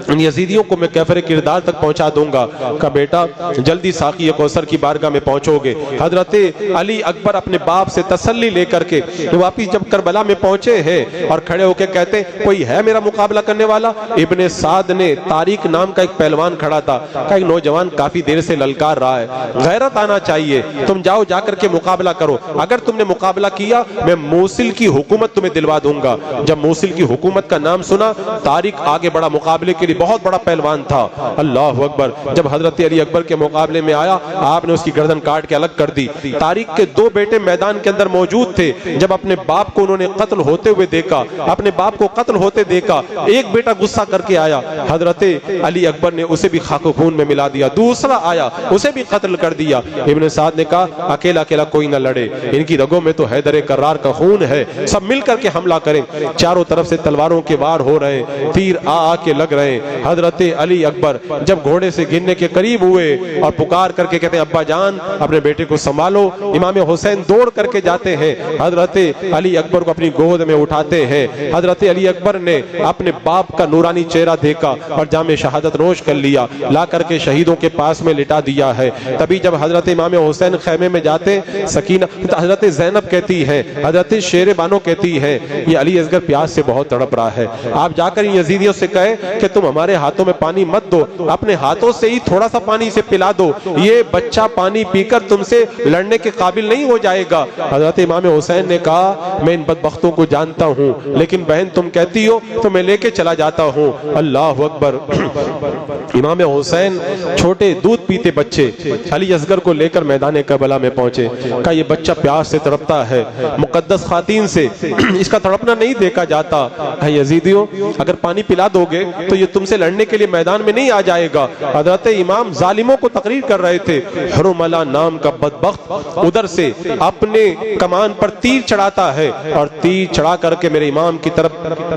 ان یزیدیوں کو میں کیفر کردار تک پہنچا دوں گا. کہا بیٹا جلدی ساقی کوثر کی بارگاہ میں پہنچو گے. حضرت علی اکبر اپنے باپ سے تسلی لے کر کے واپس جب کربلا میں پہنچے ہیں اور کھڑے ہو کے کہتے کوئی ہے میرا مقابلہ کرنے والا؟ ابن سعد نے طارق نام کا ایک پہلوان کھڑا تھا. کہا ایک نوجوان کافی دیر سے للکار رہا ہے, غیرت آنا چاہیے, تم جاؤ جا کر کے مقابلہ کرو. اگر تم نے مقابلہ کیا میں موصل کی حکومت تمہیں دلوا دوں گا. جب موصل کی حکومت کا نام سنا, طارق آگے بڑا مقابلے کے لیے, بہت بڑا پہلوان تھا. اللہ اکبر. جب حضرت علی اکبر کے مقابلے میں آیا, آپ نے اس کی گردن کاٹ کے الگ کر دی. طارق کے 2 بیٹے میدان کے اندر موجود تھے. جب اپنے باپ کو انہوں نے قتل ہوتے ہوئے دیکھا, اپنے باپ کو قتل ہوتے دیکھا, ایک بیٹا غصہ کر کے آیا, حضرت علی اکبر نے اسے بھی خاک و خون میں ملا دیا. دوسرا آیا, اسے بھی قتل کر دیا. ابن سعد نے کہا اکیلا اکیلا کوئی نہ لڑے, ان کی رگوں میں تو حیدر کرار کا خون ہے، سب مل کر کے حملہ کریں۔ چاروں طرف سے تلواروں کے وار ہو رہے ہیں، تیر آ کے لگ رہے ہیں۔ حضرت علی اکبر جب گھوڑے سے گرنے کے قریب ہوئے اور پکار کر کے کہتے ہیں ابا جان اپنے بیٹے کو سنبھالو، امام حسین دوڑ کر کے جاتے ہیں، حضرت علی اکبر کو اپنی گود میں اٹھاتے ہیں۔ حضرت علی اکبر نے اپنے باپ کا نورانی چہرہ دیکھا اور جام شہادت نوش کر لیا، لا کر کے شہیدوں کے پاس میں لٹا دیا ہے۔ تبھی جب حضرت امام حسین خیمے میں جاتے، سکینہ حضرت زینب کہتی ہے، حضرت شیر بانو کہتی ہے یہ علی اصغر پیاس سے بہت تڑپ رہا ہے، آپ جا کر یزیدیوں سے کہے کہ تم ہمارے ہاتھوں میں پانی مت دو، اپنے ہاتھوں سے ہی تھوڑا سا پانی سے پلا دو، یہ بچہ پانی پی کر تم سے لڑنے کے قابل نہیں ہو جائے گا۔ حضرت امام حسین نے کہا میں ان بدبختوں کو جانتا ہوں، لیکن بہن تم کہتی ہو تو میں لے کے چلا جاتا ہوں۔ اللہ اکبر۔ امام حسین چھوٹے دودھ پیتے بچے علی اصغر کو لے کر میدان کربلا میں پہنچے، کہا یہ بچہ پیاس سے تڑپتا ہے، مقدس خواتین سے اس کا تڑپنا نہیں دیکھا جاتا ہے، یزیدیوں اگر پانی پلا دو گے تو یہ تم سے لڑنے کے لیے میدان میں نہیں آ جائے گا۔ حضرت امام ظالموں کو تقریر کر رہے تھے، حرملہ نام کا بدبخت ادھر سے اپنے کمان پر تیر چڑھاتا ہے اور تیر چڑھا کر کے میرے امام کی طرف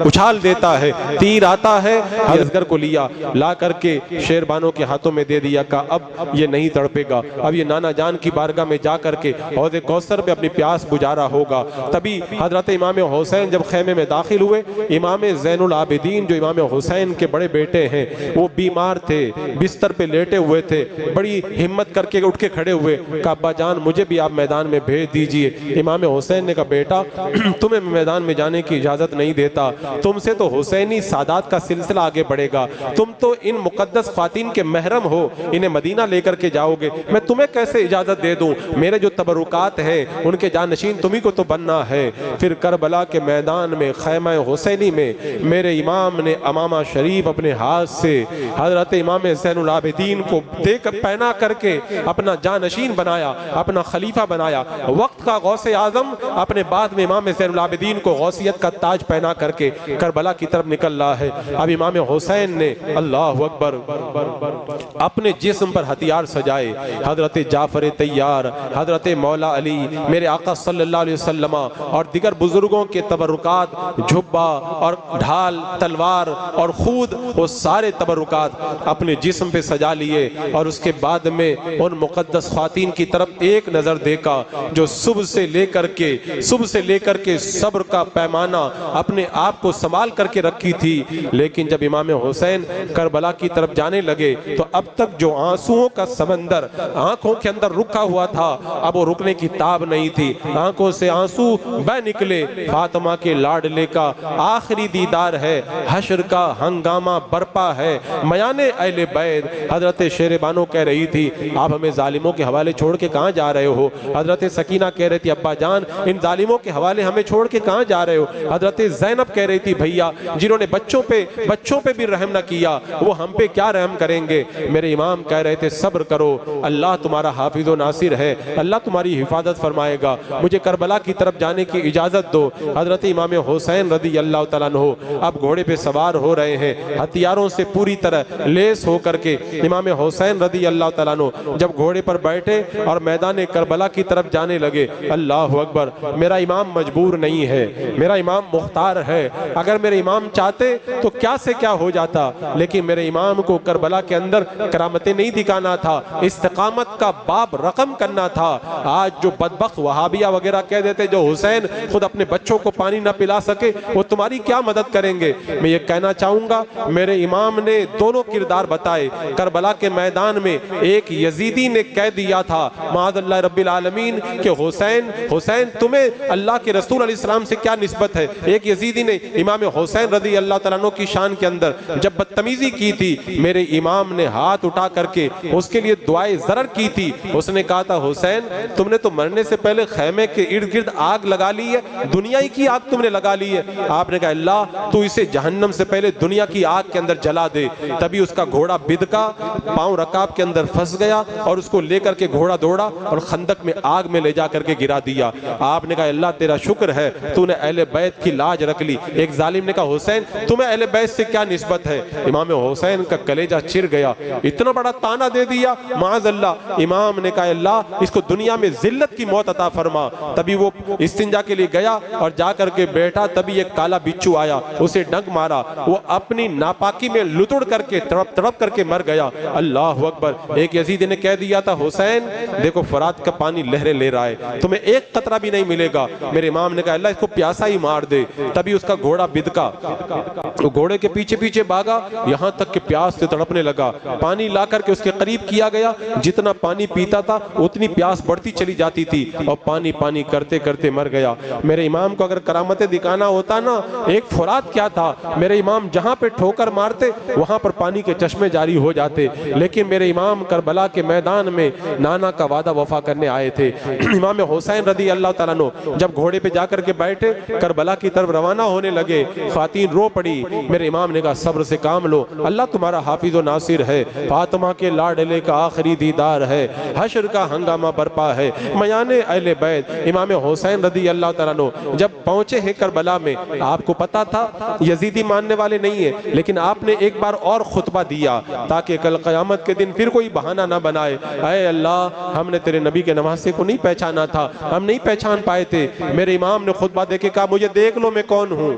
اچھال دیتا ہے، تیر آتا ہے، علی اصغر کو لیا، لا کر کے شیربانوں کے ہاتھوں میں دے دیا، کہا اب یہ نہیں تڑپے گا، اب یہ نانا جان کی بارگاہ میں جا کر کے حوض کوثر پہ اپنی پیاس بجھا رہا ہوگا۔ تبھی حضرت امام حسین جب خیمے میں داخل ہوئے، امام زین العابدین جو امام حسین کے بڑے بیٹے ہیں وہ بیمار تھے، بستر پہ لیٹے ہوئے تھے، بڑی ہمت کر کے اٹھ کے کھڑے ہوئے، کہا ابا جان مجھے بھی آپ میدان میں بھیج دیجئے۔ امام حسین نے کہا بیٹا تمہیں میدان میں جانے کی اجازت نہیں دیتا، تم سے تو حسینی سادات کا سلسلہ آگے بڑھے گا، تم تو ان مقدس خواتین کے محرم ہو، انہیں مدینہ لے کر کے جاؤ گے، میں تمہیں کیسے اجازت دے دوں، میرے جو تبرکات ہیں ان کے جانشین تمہیں کو تو بننا ہے۔ پھر کربلا کے میدان میں خیمہ حسینی میں میرے امام نے امامہ شریف اپنے ہاتھ سے حضرت امام زین العابدین کو دے کر پہنا کر کے اپنا جانشین بنایا، اپنا خلیفہ بنایا۔ وقت کا غوث اعظم اپنے بعد میں امام زین العابدین کو غوثیت کا تاج پہنا کر کے کربلا کی طرف نکل رہا ہے۔ اب امام حسین نے اللہ اکبر اپنے جسم پر ہتھیار سجائے، حضرت جعفر طیار، حضرت مولا علی، میرے آقا صلی اللہ علیہ وسلم اور دیگر بزرگوں کے تبرکات، جھبا اور ڈھال، تلوار اور خود، وہ سارے تبرکات اپنے جسم پہ سجا لیے، اور اس کے بعد میں ان مقدس خواتین کی طرف ایک نظر دیکھا جو صبح سے لے کر کے صبر کا پیمانہ اپنے آپ کو سنبھال کر کے رکھی تھی، لیکن جب امام حسین کربلا کی طرف جانے لگے تو اب تک جو آنسوؤں کا سمندر آنکھوں کے اندر رکھا ہوا تھا اب وہ رکنے کی تاب نہیں تھی، آنکھوں سے آنسو بہ نکلے۔ فاطمہ کے لاڈلے کا آخری دیدار ہے، حشر کا ہنگامہ برپا ہے، میان اہل بیت۔ حضرت شیر بانو کہہ رہی تھی آپ ہمیں ظالموں کے حوالے چھوڑ کے کہاں جا رہے ہو؟ حضرت سکینہ کہہ رہی تھی ابا جان ان ظالموں کے حوالے ہمیں چھوڑ کے کہاں جا رہے ہو؟ حضرت زینب کہہ رہی تھی بھیا جنہوں نے بچوں پہ بھی رحم نہ کیا وہ ہم پہ کیا رحم کریں گے؟ میرے امام کہہ رہے تھے صبر کرو، اللہ تمہارا حافظ و ناصر ہے، اللہ تمہاری حفاظت فرمائے گا، مجھے کربلا کی طرف جانے کی اجازت دو۔ حضرت امام حسین رضی اللہ تعالیٰ عنہ اب گھوڑے پہ سوار ہو رہے ہیں، ہتھیاروں سے پوری طرح لیس ہو کر کے امام حسین رضی اللہ تعالیٰ عنہ جب گھوڑے پر بیٹھے اور میدان کربلا کی طرف جانے لگے۔ اللہ اکبر، میرا امام مجبور نہیں ہے، میرا امام مختار ہے، اگر میرے امام چاہتے تو کیا سے کیا ہو جاتا، لیکن میرے امام کو کربلا کے اندر کرامتیں نہیں دکھانا تھا، استقامت کا باب رقم کرنا تھا۔ آج جو بدبخت وہابیہ وغیرہ کہہ دیتے جو حسین خود اپنے بچوں کو پانی نہ پلا سکے وہ تمہاری کیا مدد کریں گے؟ میں یہ کہنا چاہوں گا میرے امام نے دونوں کردار بتائے۔ کربلا کے میدان میں ایک یزیدی نے کہہ دیا تھا معاذ اللہ رب العالمین کہ حسین تمہیں اللہ کے رسول علیہ السلام سے کیا نسبت ہے؟ ایک یزیدی نے امام حسین رضی اللہ تعالیٰ عنہ کی شان کے اندر جب بدتمیزی کی تھی میرے امام نے ہاتھ اٹھا کر کے اس کے لیے دعائے ضرر کی تھی۔ اس نے کہا تھا حسین تم نے تو مرنے سے پہلے خیمے کے ارد گرد آگ لگا لی ہے، دنیا ہی کی آگ تم نے لگا لی ہے۔ آپ نے کہا اللہ تو اسے جہنم سے پہلے دنیا کی آگ کے اندر جلا دے۔ تبھی اس کا گھوڑا بدکا پاؤں رکاب کے اندر پھنس گیا اور اس کو لے کر کے گھوڑا دوڑا اور خندق میں آگ میں لے جا کر کے گرا دیا۔ آپ نے کہا اللہ تیرا شکر ہے تو نے اہل بیت کی لاج رکھ لی۔ ایک ظالم نے کہا حسین تمہیں اہل بیت سے کیا نسبت ہے؟ امام حسین کا کلیجہ چر گیا، اتنا بڑا تانا دے دیا معاذ اللہ۔ امام نے کہا اللہ اس کو دنیا میں ذلت کی موت نجات عطا فرما۔ تبھی وہ استنجا کے لیے گیا اور جا کر کے بیٹھا، تبھی ایک کالا بچھو آیا، اسے ڈنک مارا، وہ اپنی ناپاکی میں لتڑ کر کے تڑپ کر کے مر گیا۔ اللہ اکبر۔ ایک یزیدی نے کہہ دیا تھا حسین دیکھو فرات کا پانی لہریں لے رہا ہے، تمہیں ایک قطرہ بھی نہیں ملے گا۔ میرے امام نے کہا اللہ اس کو پیاسا ہی مار دے۔ تبھی اس کا گھوڑا بدکا، وہ گھوڑے کے پیچھے پیچھے بھاگا یہاں تک کہ پیاس سے تڑپنے لگا۔ پانی لا کر کے اس کے قریب کیا گیا، جتنا پانی پیتا تھا اتنی پیاس بڑھتی چلی جاتی تھی اور پانی پانی کرتے کرتے مر گیا۔ میرے امام کو اگر کرامتیں دکھانا ہوتا نا، ایک فرات کیا تھا، میرے امام جہاں پہ ٹھوکر مارتے وہاں پر پانی کے چشمے جاری ہو جاتے، لیکن میرے امام کربلا کے میدان میں نانا کا وعدہ وفا کرنے آئے تھے۔ امام حسین رضی اللہ تعالیٰ عنہ جب گھوڑے پہ جا کر کے بیٹھے، کربلا کی طرف روانہ ہونے لگے، خواتین رو پڑی۔ میرے امام نے کہا صبر سے کام لو، اللہ تمہارا حافظ و ناصر ہے، فاطمہ کے لاڈلے کا آخری دیدار ہے، حشر کا ہنگامہ برپا ہے، میان اہل بیت۔ امام حسین رضی اللہ تعالیٰ عنہ جب پہنچے ہیں کربلا میں، آپ کو پتا تھا یزیدی ماننے والے نہیں ہیں، لیکن آپ نے ایک بار اور خطبہ دیا تاکہ کل قیامت کے دن پھر کوئی بہانہ نہ بنائے، اے اللہ ہم نے تیرے نبی کے نواسے کو نہیں پہچانا تھا، ہم نہیں پہچان پائے تھے۔ میرے امام نے خطبہ دے کے کہا مجھے دیکھ لو میں کون ہوں،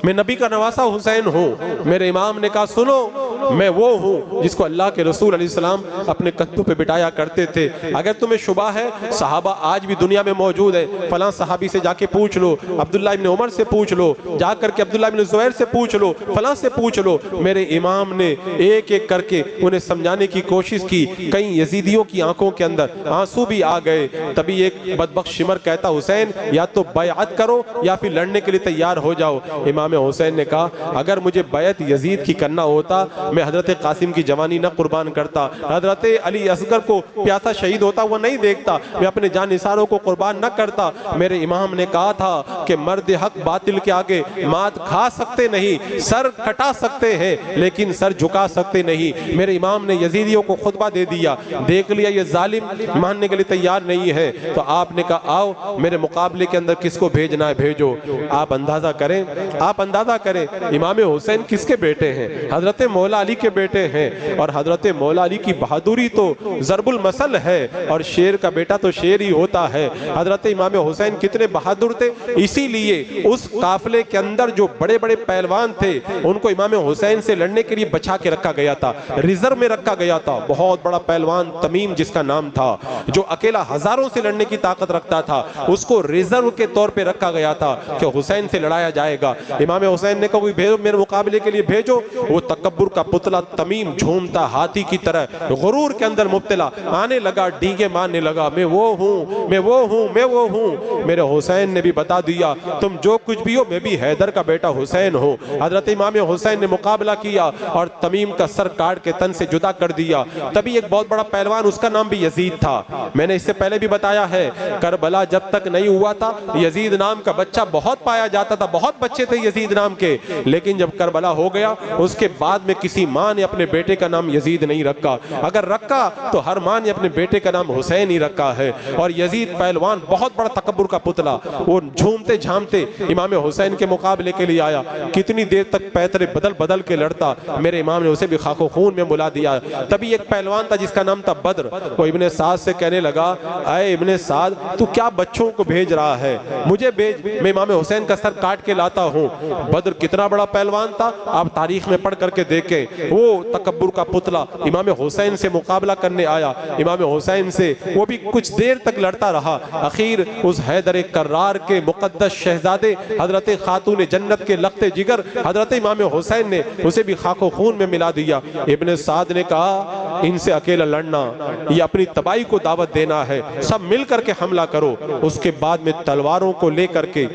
میں نبی کا نواسہ حسین ہوں۔ میرے امام نے کہا سنو میں وہ ہوں جس کو اللہ کے رسول علیہ السلام اپنے کندھوں پہ بٹھایا کرتے تھے۔ اگر تمہیں شبہ ہے صحابہ آج بھی دنیا میں موجود ہے، فلاں صحابی سے جا کے پوچھ لو، عبداللہ ابن عمر سے پوچھ لو، جا کر کے عبداللہ ابن زبیر سے پوچھ لو، فلاں سے پوچھ لو۔ میرے امام نے ایک ایک کر کے انہیں سمجھانے کی کوشش کی، کئی یزیدیوں کی آنکھوں کے اندر آنسو بھی آ گئے۔ تبھی ایک بدبخت شمر کہتا حسین یا تو بیعت کرو یا پھر لڑنے کے لیے تیار ہو جاؤ۔ امام حسین نے کہا اگر مجھے بیعت یزید کی کرنا ہوتا میں حضرت قاسم کی جوانی نہ قربان کرتا، حضرت علی اصغر کو پیاسا شہید ہوتا وہ نہیں دیکھتا، میں اپنے جان نثاروں کو قربان نہ کرتا۔ میرے امام نے کہا تھا کہ مرد حق باطل کے آگے مات کھا سکتے نہیں، سر کٹا سکتے ہیں لیکن سر جھکا سکتے نہیں۔ میرے امام نے یزیدیوں کو خطبہ دے دیا، دیکھ لیا یہ ظالم ماننے کے لیے تیار نہیں ہے، تو آپ نے کہا آؤ میرے مقابلے کے اندر کس کو بھیجنا ہے بھیجو۔ آپ اندازہ کریں، آپ اندازہ کریں امام حسین کس کے بیٹے ہیں؟ حضرت مولا علی کے بیٹے ہیں، اور حضرت مولا علی کی بہادری تو ضرب المثل ہے، اور شیر کا بیٹا تو شیر ہی ہوتا ہے۔ حضرت امام حسین کتنے بہادر تھے، اسی لیے اس قافلے کے اندر جو بڑے بڑے پہلوان تھے ان کو امام حسین سے لڑنے کے لیے بچا کے رکھا گیا تھا، ریزرو میں رکھا گیا تھا۔ بہت بڑا پہلوان تمیم جس کا نام تھا، جو اکیلا ہزاروں سے لڑنے کی طاقت رکھتا تھا، اس کو ریزرو کے طور پہ رکھا گیا تھا کہ حسین سے لڑایا جائے گا۔ امام حسین نے کہا کوئی بھیجو میرے مقابلے کے لیے بھیجو۔ وہ تکبر کا پتلا تمیم جھومتا ہاتھی کی طرح غرور کے اندر مبتلا آنے لگا، ڈینگے مارنے لگا، میں وہ ہوں میں وہ ہوں میں وہ ہوں۔ میرے حسین نے بھی بتا دیا تم جو کچھ بھی ہو میں بھی حیدر کا بیٹا حسین ہوں۔ حضرت امام حسین نے مقابلہ کیا اور تمیم کا سر کاٹ کے تن سے جدا کر دیا۔ تبھی ایک بہت بڑا پہلوان اس کا نام بھی یزید تھا، میں نے اس سے پہلے بھی بتایا ہے کربلا جب تک نہیں ہوا تھا یزید نام کا بچہ بہت پایا جاتا تھا، بہت بچے تھے یزید نام کے، لیکن جب کربلا ہو گیا اس کے بعد میں کسی ماں نے اپنے بیٹے کا نام یزید نہیں رکھا، اگر رکھا تو ہر ماں نے اپنے بیٹے کا نام حسین ہی رکھا ہے۔ اور یزید پہلوان بہت بڑا تکبر کا پتلا، وہ جھومتے جھامتے امام حسین کے مقابلے کے لیے آیا، کتنی دیر تک پیترے بدل بدل کے لڑتا، میرے امام نے اسے بھی خاک و خون میں ملا دیا۔ تبھی ایک پہلوان تھا جس کا نام تھا بدر، وہ ابن سعد سے کہنے لگا اے ابن سعد تو کیا بچوں کو بھیج رہا ہے، مجھے بھیج، میں امام حسین کا سر کاٹ کے لاتا ہوں۔ بدر کتنا بڑا پہلوان تھا آپ تاریخ میں پڑھ کر کے دیکھیں، وہ تکبر کا پتلا امام حسین سے مقابلہ کرنے آیا، امام حسین سے وہ بھی کچھ دیر تک لڑتا رہا، اخیر اس حیدر کرار کے مقدس شہزادے حضرت خاتون جنت کے لخت جگر حضرت امام حسین نے اسے بھی خاک و خون میں ملا دیا۔ ابن سعد نے کہا ان سے اکیلا لڑنا یہ اپنی تباہی کو دعوت دینا ہے، سب مل کر کے حملہ کرو۔ اس کے بعد میں تلواروں کو لے کر کے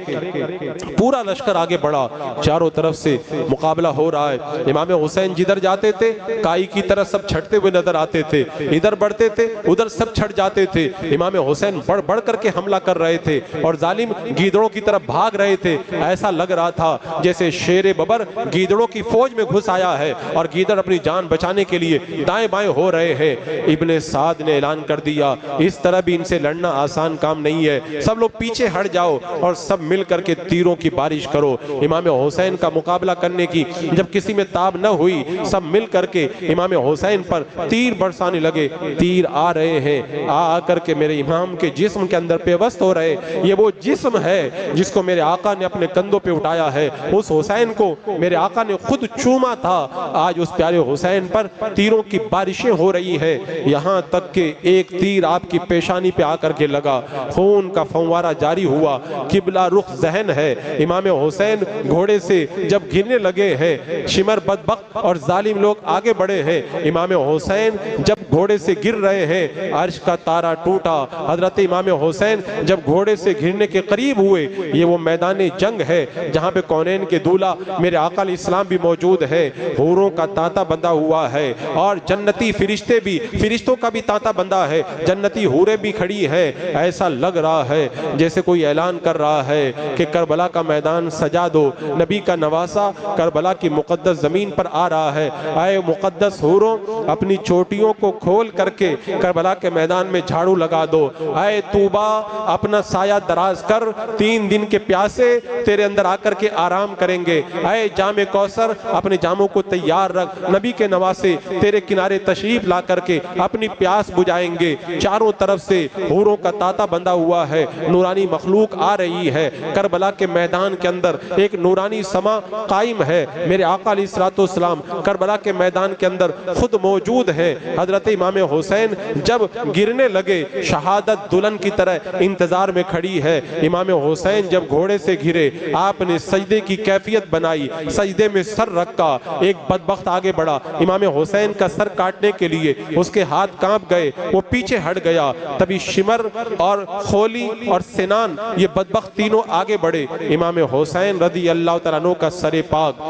پورا لشکر آگے بڑھا، چاروں طرف سے مقابلہ ہو رہا ہے۔ امام حسین جدھر جاتے تھے کائی کی طرح سب چھٹتے ہوئے نظر آتے تھے، ادھر بڑھتے تھے ادھر سب چھٹ جاتے تھے۔ امام حسین بڑھ بڑھ کر کے حملہ کر رہے تھے اور ظالم گیدڑوں کی طرف بھاگ رہے تھے، ایسا لگ رہا تھا جیسے شیر ببر گیدڑوں کی فوج میں گھس آیا ہے اور گیدڑ اپنی جان بچانے کے لیے دائیں بائیں ہو رہے ہیں۔ ابن سعد نے اعلان کر دیا اس طرح بھی ان سے لڑنا آسان کام نہیں ہے، سب لوگ پیچھے ہٹ جاؤ اور سب مل کر کے تیروں کی بارش کرو۔ امام حسین کا مقابلہ کرنے کی جب کسی میں تاب نہ ہوئی سب مل کر کے امام حسین پر تیر برسانے لگے. تیر آ رہے ہیں، آ کر کے میرے امام کے جسم کے اندر پیوست ہو رہے. یہ وہ جسم ہے جس کو میرے آقا نے اپنے کندھوں پہ اٹھایا ہے. اس حسین کو میرے آقا نے خود چوما تھا. آج اس پیارے حسین پر تیروں کی بارشیں ہو رہی ہے، یہاں تک کہ ایک تیر آپ کی پیشانی پہ آ کر کے لگا، خون کا فوارہ جاری ہوا. قبلہ رخ ذہن ہے. امام حسین گھوڑے سے جب گرنے لگے ہیں، شمر بدبخت اور ظالم لوگ آگے بڑھے ہیں. امام حسین جب گھوڑے سے گر رہے ہیں، عرش کا تارا ٹوٹا. حضرت امام حسین جب گھوڑے سے گرنے کے قریب ہوئے، یہ وہ میدان جنگ ہے جہاں پہ کونین کے دولہ میرے آقا علیہ السلام بھی موجود ہے. حوروں کا تانتا بندھا ہوا ہے اور جنتی فرشتے بھی، فرشتوں کا بھی تانتا بندھا ہے. جنتی حوریں بھی کھڑی ہے. ایسا لگ رہا ہے جیسے کوئی اعلان کر رہا ہے کہ کربلا کا میدان سجا دو. نبی کا نواسا کربلا کی مقدس زمین پر آ رہا ہے. اے مقدس حوروں، اپنی چوٹیوں کو کھول کر کے کربلا کے میدان میں جھاڑو لگا دو. اے طوبہ، اپنا سایہ دراز کر، 3 دن کے پیاسے تیرے اندر آ کر کے آرام کریں گے. اے جام کوثر، اپنے جاموں کو تیار رکھ، نبی کے نواسے تیرے کنارے تشریف لا کر کے اپنی پیاس بجھائیں گے. چاروں طرف سے حوروں کا تانتا بندھا ہوا ہے، نورانی مخلوق آ رہی ہے. کربلا کے میدان کے اندر ایک نورانی سما قائم ہے. میرے آقا علیہ السلام کربلا کے میدان کے اندر خود موجود ہے. حضرت امام حسین جب گرنے لگے، شہادت دلہن کی طرح انتظار میں کھڑی ہے. امام حسین جب گھوڑے سے گرے، آپ نے سجدے کی کیفیت بنائی، سجدے میں سر رکھا. ایک بدبخت آگے بڑھا امام حسین کا سر کاٹنے کے لیے، اس کے ہاتھ کانپ گئے، وہ پیچھے ہٹ گیا. تبھی شمر اور خولی اور سنان، یہ بدبخت تینوں آگے بڑھے. امام حسین رضی اللہ تعالیٰ عنہ کا سر پاک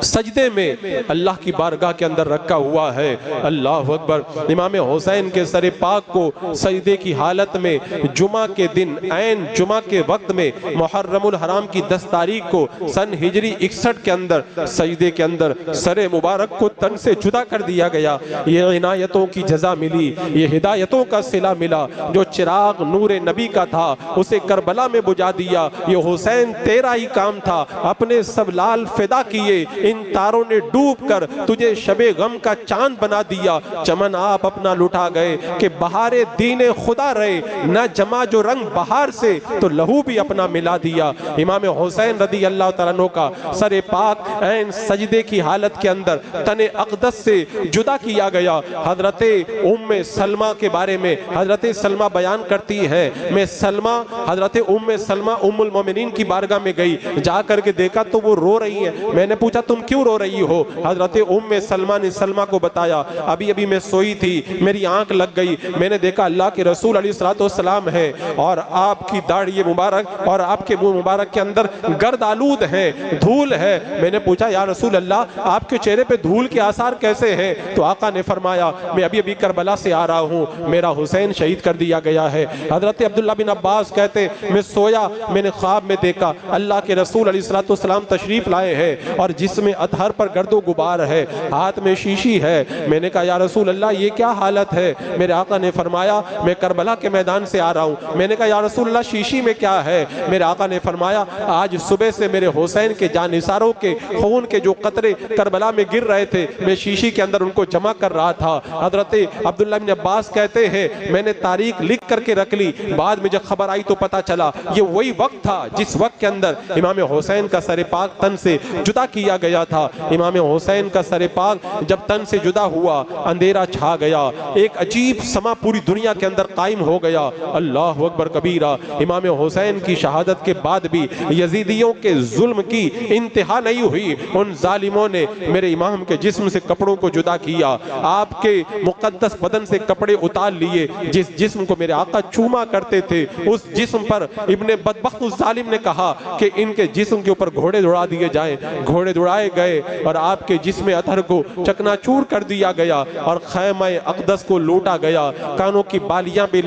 سجدے میں اللہ کی بارگاہ کے اندر رکھا ہوا ہے. اللہ اکبر. امام حسین کے سر پاک کو سجدے کی حالت میں جمعہ کے دن، عین جمعہ کے وقت میں، محرم الحرام کی 10 تاریخ کو سن ہجری 61 کے اندر سجدے کے اندر سر مبارک کو تن سے جدا کر دیا گیا. یہ عنایتوں کی جزا ملی، یہ ہدایتوں کا صلہ ملا. جو چراغ نور نبی کا تھا اسے کربلا میں بجھا دیا. یہ حسین تیرا ہی کام تھا، اپنے سب لال فدا کیے، ان تاروں نے ڈوب کر تجھے شب غم کا چاند بنا دیا. چمن آپ اپنا لٹا گئے کہ بہار دین خدا رہے، نہ جمع جو رنگ بہار سے تو لہو بھی اپنا ملا دیا. امام حسین رضی اللہ تعالیٰ عنہ کا سر پاک عین سجدے کی حالت کے اندر تن اقدس سے جدا کیا گیا. حضرت ام سلمہ کے بارے میں حضرت سلمہ بیان کرتی ہے، میں سلمہ، حضرت ام سلمہ ام المومنین کی بارگاہ میں گئی، جا کر کے دیکھا تو وہ رو رہی ہیں. میں نے پوچھا تم کیوں رو رہی ہو؟ حضرت ام سلمہ نے سلمہ کو بتایا، ابھی میں سوئی تھی، میری آنکھ لگ گئی، میں نے دیکھا اللہ کے رسول علیہ السلام ہے اور آپ کی داڑھی مبارک اور آپ کے منہ مبارک کے اندر گرد آلود ہے، دھول ہے. میں نے پوچھا یا رسول اللہ، آپ کے چہرے پہ دھول کے آثار کیسے ہیں؟ تو آقا نے فرمایا میں ابھی کربلا سے آ رہا ہوں، میرا حسین شہید کر دیا گیا ہے. حضرت عبداللہ بن عباس کہتے میں سویا، میں نے خواب میں دیکھا اللہ کے رسول علیہ السلام تشریف لائے ہیں اور جس میں اطہر پر گرد و غبار ہے، ہاتھ میں شیشی ہے. میں نے کہا یا رسول اللہ یہ کیا حالت ہے؟ میرے آقا نے فرمایا میں کربلا کے میدان سے آ رہا ہوں. میں نے کہا یا رسول اللہ شیشی میں کیا ہے؟ میرے آقا نے فرمایا آج صبح سے میرے حسین کے جانثاروں کے خون کے جو قطرے کربلا میں گر رہے تھے، میں شیشی کے اندر ان کو جمع کر رہا تھا. حضرت عبداللہ بن عباس کہتے ہیں میں نے تاریخ لکھ کر کے رکھ لی، بعد میں جب خبر آئی تو پتا چلا یہ وہی وقت تھا جس وقت کے اندر امام حسین کا سر پاک تن سے جدا کیا گیا تھا. امام حسین کا سر پاک جب تن سے جدا ہوا، اندھیرا چھا گیا، ایک عجیب سما پوری دنیا کے اندر قائم ہو گیا. اللہ اکبر کبیرہ. امام حسین کی شہادت کے بعد بھی یزیدیوں کے ظلم کی انتہا نہیں ہوئی. ان ظالموں نے میرے امام کے جسم سے کپڑوں کو جدا کیا، آپ کے مقدس بدن سے کپڑے اتار لیے. جس جسم کو میرے آقا چوما کرتے تھے اس جسم پر ابن بدبخت اس ظالم نے کہا کہ ان کے جسم کے اوپر گھوڑے دوڑا دیے جائیں. گھوڑے دوڑائے گئے اور آپ کے جسم اطہر کو چکنا چور کر دیا گیا اور خیمہ اقدس کو لوٹا گیا، کانوں کی بالیاں بھی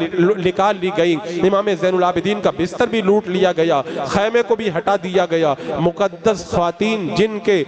نکال لی گئی، امام زین العابدین کا بستر بھی لوٹ لیا گیا، خیمے کو بھی ہٹا دیا گیا، مقدس خواتین جن کے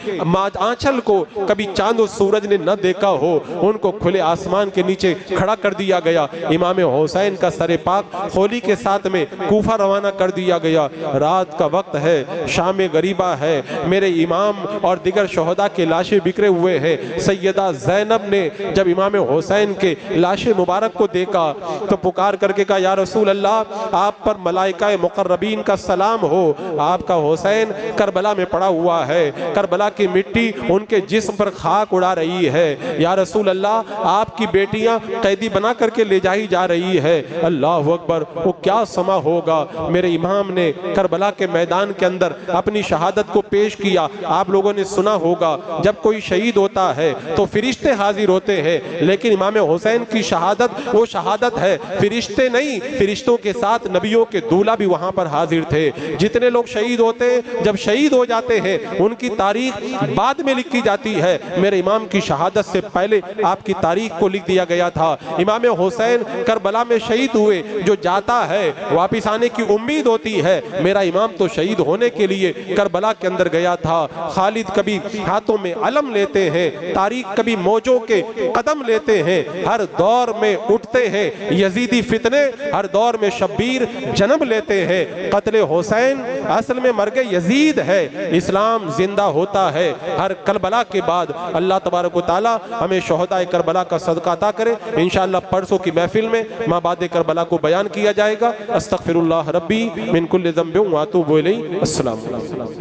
آنچل کو کبھی چاند و سورج نے نہ دیکھا ہو ان کو کھلے آسمان کے نیچے کھڑا کر دیا گیا، امام حسین کا سر پاک خولی کے ساتھ میں کوفہ روانہ کر دیا گیا۔ رات کا وقت ہے، شام غریبہ ہے، میرے امام اور دیگر شہداء کے لاشیں بکھرے ہوئے ہیں۔ سیدہ زینب نے جب امام حسین کے لاش مبارک کو دیکھا تو پکار کر کے کہا یا رسول اللہ آپ پر ملائکہ مقربین کا سلام ہو، آپ کا حسین کربلا میں پڑا ہوا ہے، کربلا کی مٹی ان کے جسم پر خاک اڑا رہی ہے، یا رسول اللہ آپ کی بیٹیاں قیدی بنا کر کے لے جائی جا رہی ہے۔ اللہ اکبر، وہ کیا سما ہوگا۔ میرے امام نے کربلا کے میدان کے اندر اپنی شہادت کو پیش کیا۔ آپ لوگوں نے سنا ہوگا جب کوئی شہید ہوتا ہے تو فرشتے حاضر ہوتے ہیں، لیکن امام حسین کی شہادت وہ شہادت ہے، فرشتے نہیں، فرشتوں کے ساتھ نبیوں کے دولہ بھی وہاں پر حاضر تھے۔ جتنے لوگ شہید ہوتے ہیں جب شہید ہو جاتے ہیں ان کی تاریخ بعد میں لکھی جاتی ہے، میرے امام کی شہادت سے پہلے آپ کی تاریخ کو لکھ دیا گیا تھا۔ امام حسین کربلا میں شہید ہوئے، جو جاتا ہے واپس آنے کی امید ہوتی ہے، میرا امام تو شہید ہونے کے لیے کربلا کے اندر گیا تھا۔ خالد کبھی ہاتھوں میں علم لیتے ہیں، تاریخ کبھی موجوں کے قدم لیتے ہیں، ہر دور میں اٹھتے ہیں یزیدی فتنے، ہر دور میں شبیر جنم لیتے ہیں۔ قتل حسین اصل میں مرگ یزید ہے، اسلام زندہ ہوتا ہے ہر کربلا کے بعد۔ اللہ تبارک و تعالی ہمیں شہداء کربلا کا صدقہ عطا کرے۔ انشاءاللہ پرسوں کی محفل میں مابعد کربلا کو بیان کیا جائے گا۔ استغفر اللہ ربی من کل ذنب واتوب الیہ۔ السلام علیکم۔